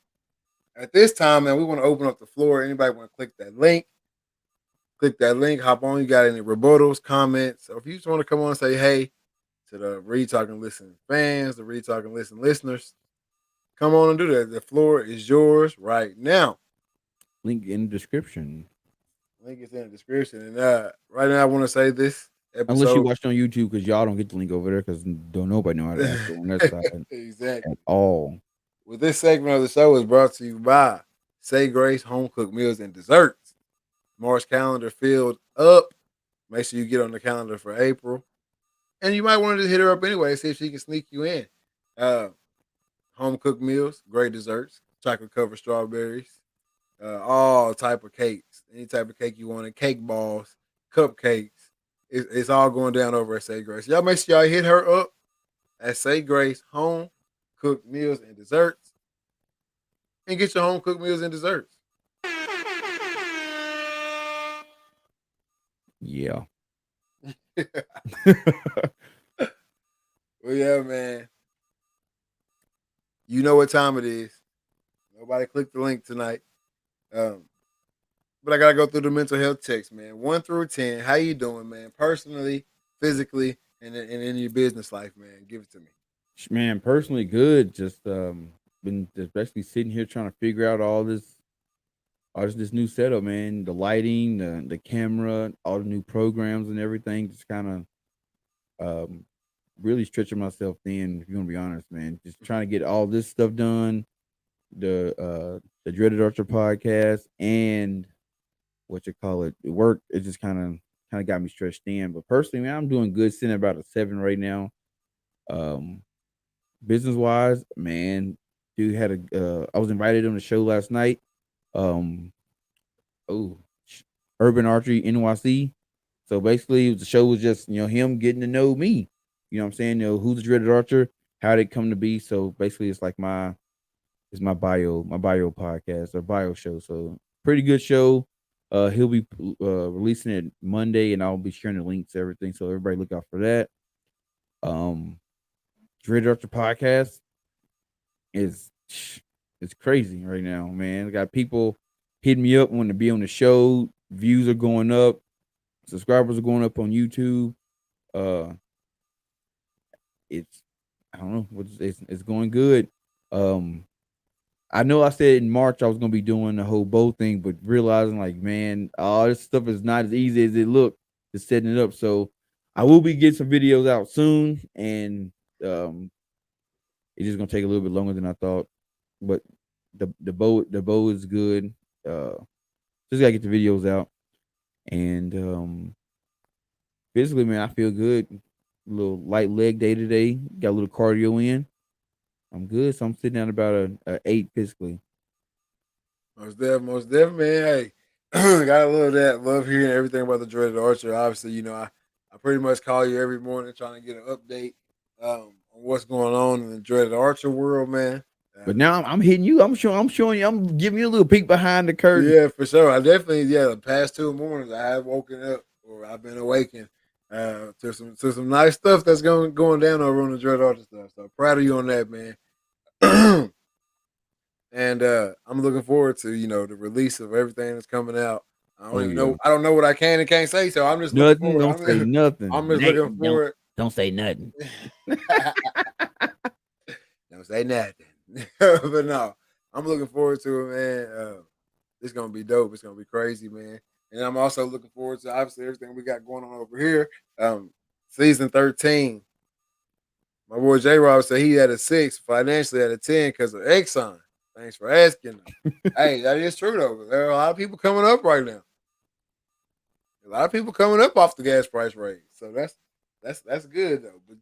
At this time, man, we want to open up the floor. Anybody want to click that link? Click that link, hop on. You got any rebuttals, comments? So if you just want to come on and say hey to the Read Talk and Listen fans, the Read Talk and Listen listeners, come on and do that. The floor is yours right now. Link in the description. Link is in the description. And right now I want to say this episode. Unless you watched on YouTube, because y'all don't get the link over there because don't nobody know how to ask on that side. Exactly. At all. Well, this segment of the show is brought to you by Say Grace Home Cooked Meals and Desserts. March calendar filled up. Make sure you get on the calendar for April. And you might want to just hit her up anyway, see if she can sneak you in. Home cooked meals, great desserts, chocolate covered strawberries, all type of cakes, any type of cake you want, cake balls, cupcakes. It's all going down over at Say Grace. Y'all make sure y'all hit her up at Say Grace Home Cooked Meals and Desserts, and get your home cooked meals and desserts. Yeah. Well, yeah, man. You know what time it is. Nobody clicked the link tonight. But I gotta go through the mental health checks, man. 1 through 10. How you doing, man? Personally, physically, and in your business life, man. Give it to me. Man, personally good. Just been just basically sitting here trying to figure out all this new setup, man. The lighting, the camera, all the new programs and everything. Just kind of really stretching myself thin, if you're gonna be honest, man. Just trying to get all this stuff done. The Dreaded Archer podcast and what you call it, work. It just kind of got me stretched thin. But personally, man, I'm doing good, sitting at about a 7 right now. Business wise, man, dude had I was invited on the show last night. Urban Archery NYC. So basically the show was just, him getting to know me. You know what I'm saying? Who's the Dreaded Archer, how did it come to be. So basically it's like my bio podcast or bio show. So pretty good show. He'll be releasing it Monday, and I'll be sharing the links to everything. So everybody look out for that. Dreaded Archer podcast is it's crazy right now, man. I got people hitting me up wanting to be on the show. Views are going up, subscribers are going up on YouTube. It's I don't know, it's going good. I know I said in March I was gonna be doing the whole bow thing, but realizing like, man, all this stuff is not as easy as it looked. Just setting it up. So I will be getting some videos out soon, and it's just gonna take a little bit longer than I thought. But the bow is good. Just gotta get the videos out. And physically, man, I feel good. A little light leg day today. Got a little cardio in. I'm good. So I'm sitting at about a 8 physically. Most definitely, man. Hey, gotta love that. Love hearing everything about the Dreaded Archer. Obviously, I pretty much call you every morning trying to get an update on what's going on in the Dreaded Archer world, man. But now I'm hitting you. I'm showing you. I'm giving you a little peek behind the curtain. Yeah, for sure. I definitely, the past 2 mornings I have woken up or I've been awakened to some nice stuff that's going down over on the Dreaded Archer stuff. So proud of you on that, man. And I'm looking forward to the release of everything that's coming out. I don't even know. I don't know what I can and can't say, so I'm just nothing. Looking forward. Don't say nothing. I'm just looking forward. Don't say nothing. Don't say nothing. But no, I'm looking forward to it, man. It's gonna be dope. It's gonna be crazy, man. And I'm also looking forward to obviously everything we got going on over here. Season 13. My boy J Rob said he had a 6, financially at a 10 because of Exxon. Thanks for asking. Hey, that is true though. There are a lot of people coming up right now. A lot of people coming up off the gas price raise. So that's good though. But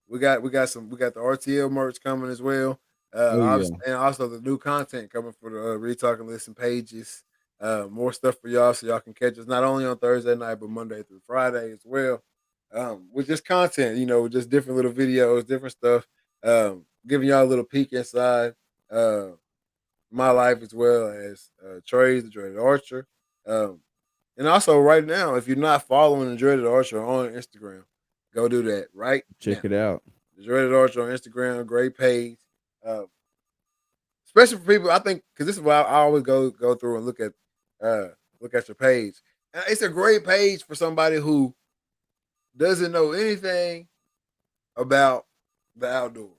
we got the RTL merch coming as well. And also the new content coming for the Read Talk and Listen pages. More stuff for y'all so y'all can catch us not only on Thursday night but Monday through Friday as well. With just content, just different little videos, different stuff. Giving y'all a little peek inside my life as well as Trey's, the Dreaded Archer. And also right now, if you're not following the Dreaded Archer on Instagram, go do that right Check now. it out. The Dreaded Archer on Instagram, great page. Especially for people, I think, because this is why I always go through and look at your page. And it's a great page for somebody who doesn't know anything about the outdoors.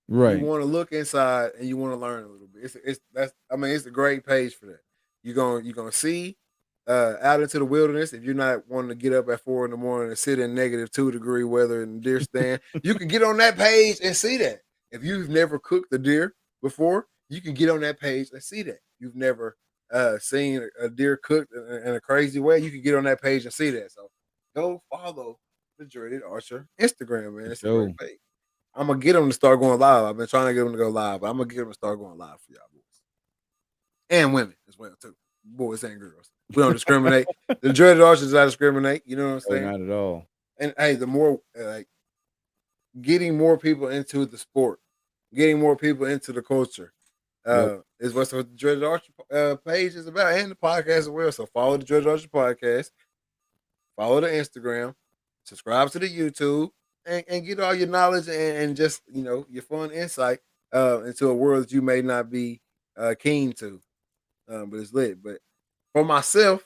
Right. You want to look inside and you want to learn a little bit. It's a great page for that. You're gonna see out into the wilderness. If you're not wanting to get up at 4 a.m. and sit in -2 degree weather in deer stand, you can get on that page and see that. If you've never cooked a deer before, you can get on that page and see that. You've never seen a deer cooked in a crazy way, you can get on that page and see that. So go follow the Dreaded Archer Instagram, man. It's a great page. I'm gonna get them to start going live. I've been trying to get them to go live, but I'm gonna get them to start going live for y'all boys and women as well too, boys and girls. We don't discriminate. The Dreaded Archer does not discriminate. You know what I'm saying? Not at all. And hey, the more getting more people into the sport, getting more people into the culture is what the Dreaded Archer page is about, and the podcast as well. So follow the Dreaded Archer podcast, follow the Instagram, subscribe to the YouTube, and get all your knowledge and just your fun insight into a world that you may not be keen to. But it's lit. But for myself,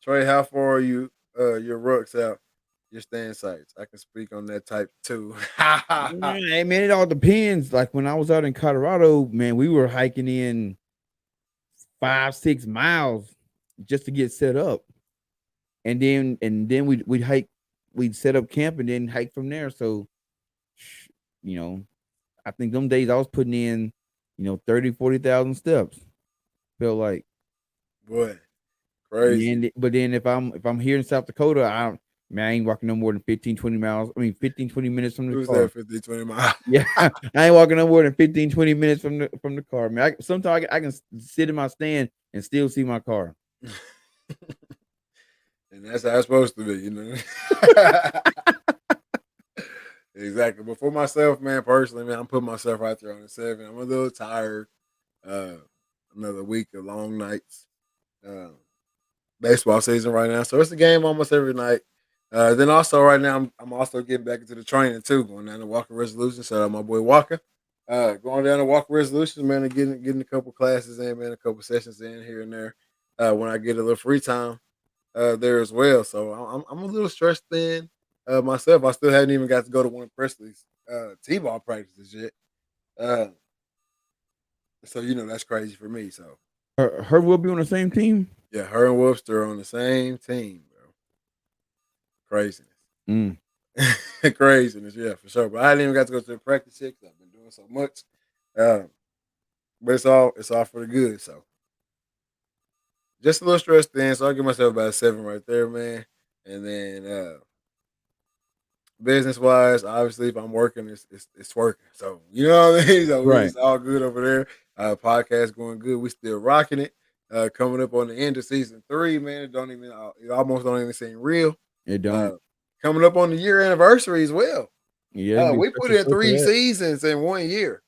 Trey, how far are you your rucks out your stand sites? I can speak on that type too. Hey man, it all depends. Like when I was out in Colorado, man, we were hiking in 5-6 miles just to get set up, and then we'd hike, we'd set up camp and then hike from there. So, I think them days I was putting in, 30,000-40,000 steps. Felt like, boy, crazy. But then if I'm here in South Dakota, I ain't walking no more than 15-20 miles. 15-20 minutes from the Who's car. that 15-20 miles? Yeah, I ain't walking no more than 15-20 minutes from the car. Man, sometimes I can sit in my stand and still see my car. And that's how it's supposed to be, Exactly. But for myself, man, personally, man, I'm putting myself out there on the 7. I'm a little tired. Another week of long nights. Baseball season right now, so it's a game almost every night. Then also right now, I'm also getting back into the training too, going down to Walker Resolution. Shout out my boy Walker. Going down to Walker Resolution, man, and getting a couple classes in, man, a couple sessions in here and there. When I get a little free time there as well. So I'm a little stressed thin myself. I still haven't even got to go to one of Presley's T-ball practices yet. So that's crazy for me. So her will be on the same team. Yeah, her and Webster on the same team, bro. Craziness. Craziness, yeah, for sure. But I didn't even got to go to the practice yet because I've been doing so much. But it's all for the good. So just a little stressed then. So I'll give myself about a 7 right there, man. And then business wise, obviously, if I'm working, it's working. So you know what I mean. So Right. It's all good over there. Podcast going good. We still rocking it. Coming up on the end of season 3, man. It almost don't even seem real. It don't. Coming up on the year anniversary as well. Yeah, we put in 3 seasons in 1 year.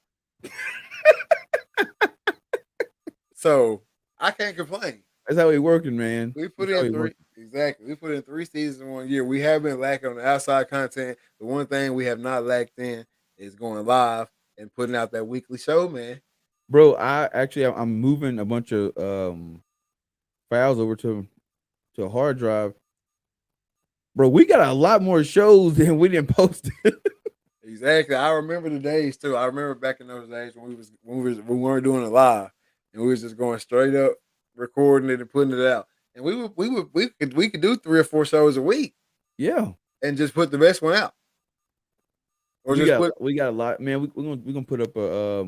So I can't complain. That's how we working, man. We put in 3 exactly. We put in 3 seasons in 1 year. We have been lacking on the outside content. The one thing we have not lacked in is going live and putting out that weekly show, man. Bro, I'm moving a bunch of files over to a hard drive. Bro, we got a lot more shows than we didn't post. Exactly. I remember the days too. I remember back in those days when we weren't doing it live and we was just going straight up recording it and putting it out. And we could do 3 or 4 shows a week. Yeah. And just put the best one out. Or we got a lot, man. We're gonna put up a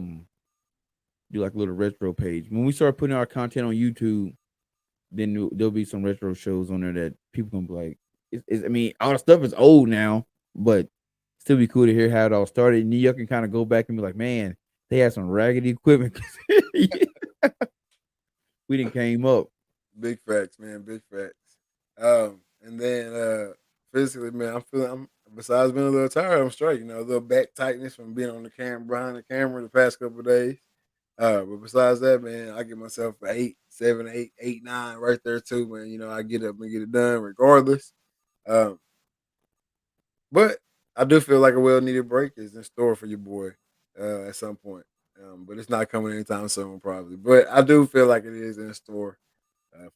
do like a little retro page. When we start putting our content on YouTube, then there'll be some retro shows on there that people gonna be like, all the stuff is old now, but still be cool to hear how it all started. And you can kind of go back and be like, man, they had some raggedy equipment. We didn't came up. Big facts, man. Big facts. And then physically, man, I'm besides being a little tired, I'm straight. A little back tightness from being on the camera, behind the camera the past couple of days. But besides that, man, I give myself an 8, 7, 8, 8, 9 right there too, man. I get up and get it done regardless. But I do feel like a well-needed break is in store for your boy at some point. But it's not coming anytime soon, probably. But I do feel like it is in store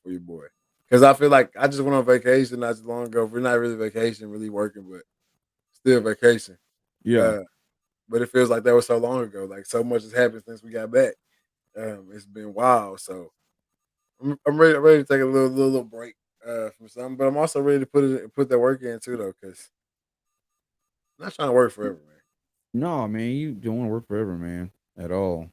for your boy. Because I feel like I just went on vacation not too long ago. We're not really vacation, really working, but still vacation. Yeah. But it feels like that was so long ago. Like so much has happened since we got back. It's been wild. So I'm ready to take a little break from something. But I'm also ready to put that work in too, though, because I'm not trying to work forever, man. No, man, you don't want to work forever, man, at all.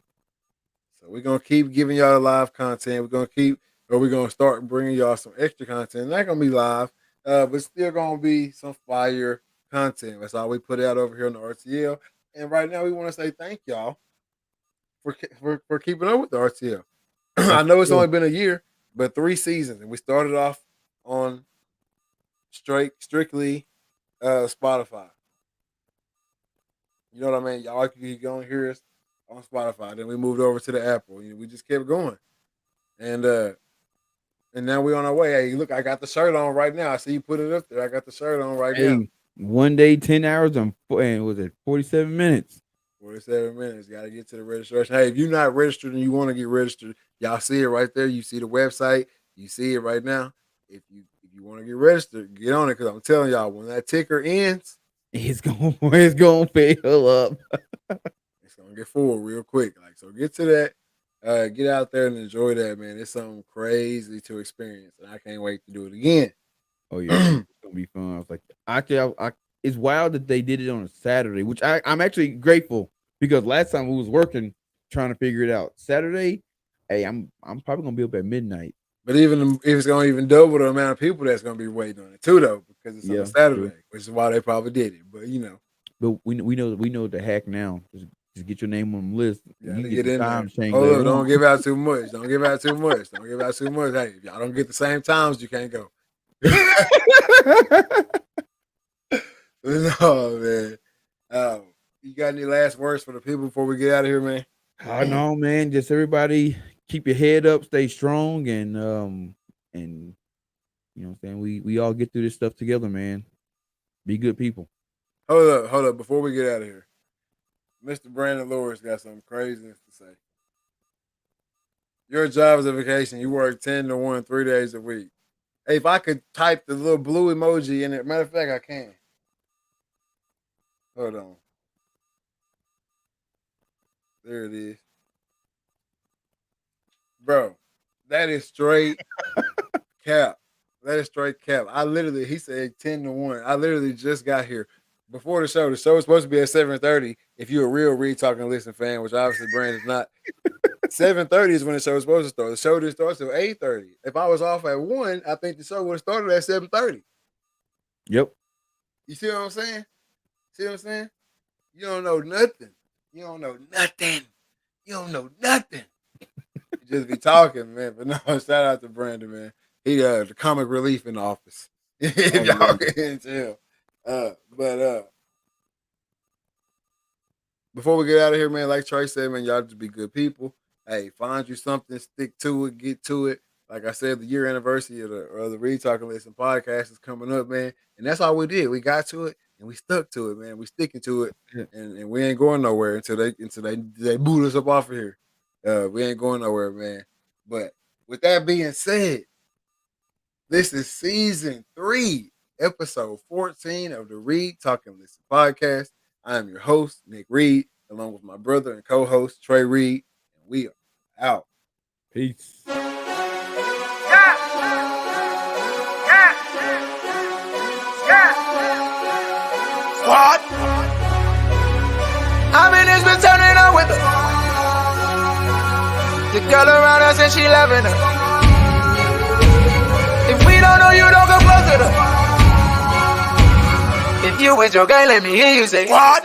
So we're gonna keep giving y'all live content. We're gonna start bringing y'all some extra content. Not gonna be live, but still gonna be some fire content. That's all we put out over here on the RTL. And right now, we want to say thank y'all for keeping up with the RTL. I know it's only been a year, but 3 seasons, and we started off on strictly Spotify. You know what I mean? Y'all can go and hear us on Spotify. Then we moved over to the Apple. We just kept going, and now we're on our way. Hey, look, I got the shirt on right now. I see you put it up there. I got the shirt on right now. 1 day, 10 hours, and was it 47 minutes? 47 minutes. Got to get to the registration. Hey, if you're not registered and you want to get registered, y'all see it right there. You see the website. You see it right now. If you want to get registered, get on it, because I'm telling y'all, when that ticker ends, it's gonna fill up. It's gonna get full real quick. Like, so get to that. Get out there and enjoy that, man. It's something crazy to experience, and I can't wait to do it again. Oh yeah, it's gonna be fun. I was like, it's wild that they did it on a Saturday, which I'm actually grateful, because last time we was working trying to figure it out. Saturday, hey, I'm probably gonna be up at midnight. But even if it's gonna even double the amount of people that's gonna be waiting on it too, though, because it's on a Saturday, which is why they probably did it. But but we know the hack now. Just get your name on the list. Yeah, you get in time there. change. Hold up, don't give out too much. Don't give out too much. Don't give out too much. Hey, if y'all don't get the same times, you can't go. No, man. You got any last words for the people before we get out of here, man? Oh no, man. Just everybody keep your head up, stay strong, and you know what I'm saying? We all get through this stuff together, man. Be good people. Hold up. Before we get out of here, Mr. Brandon Lewis got some craziness to say. Your job is a vacation. You work 10 to 1, 3 days a week. Hey, if I could type the little blue emoji in it, matter of fact, I can. Hold on. There it is. Bro, that is straight cap. That is straight cap. He said 10 to 1. I literally just got here. Before the show is supposed to be at 7:30. If you're a real Read Talk and Listen fan, which obviously Brandon's not, 7:30 is when the show is supposed to start. The show didn't start till 8:30. If I was off at 1, I think the show would have started at 7:30. Yep. You see what I'm saying? You don't know nothing. You don't know nothing. You just be talking, man. But no, shout out to Brandon, man. He the comic relief in the office. If y'all can tell. But before we get out of here, man, like Trey said, man, y'all just be good people. Hey, find you something, stick to it, get to it. Like I said, the year anniversary of the Read Talk and Listen podcast is coming up, man. And that's all we did. We got to it and we stuck to it, man. We sticking to it, and we ain't going nowhere until they boot us up off of here. We ain't going nowhere, man. But with that being said, this is season 3, episode 14 of the Read Talk and Listen podcast. I am your host, Nick Reed, along with my brother and co-host, Trey Reed, and we are out. Peace. What? I mean, it's been turning up with her. The girl around us and she loving her. If we don't know you, don't come close to her. If you with your girl, let me hear you say, what?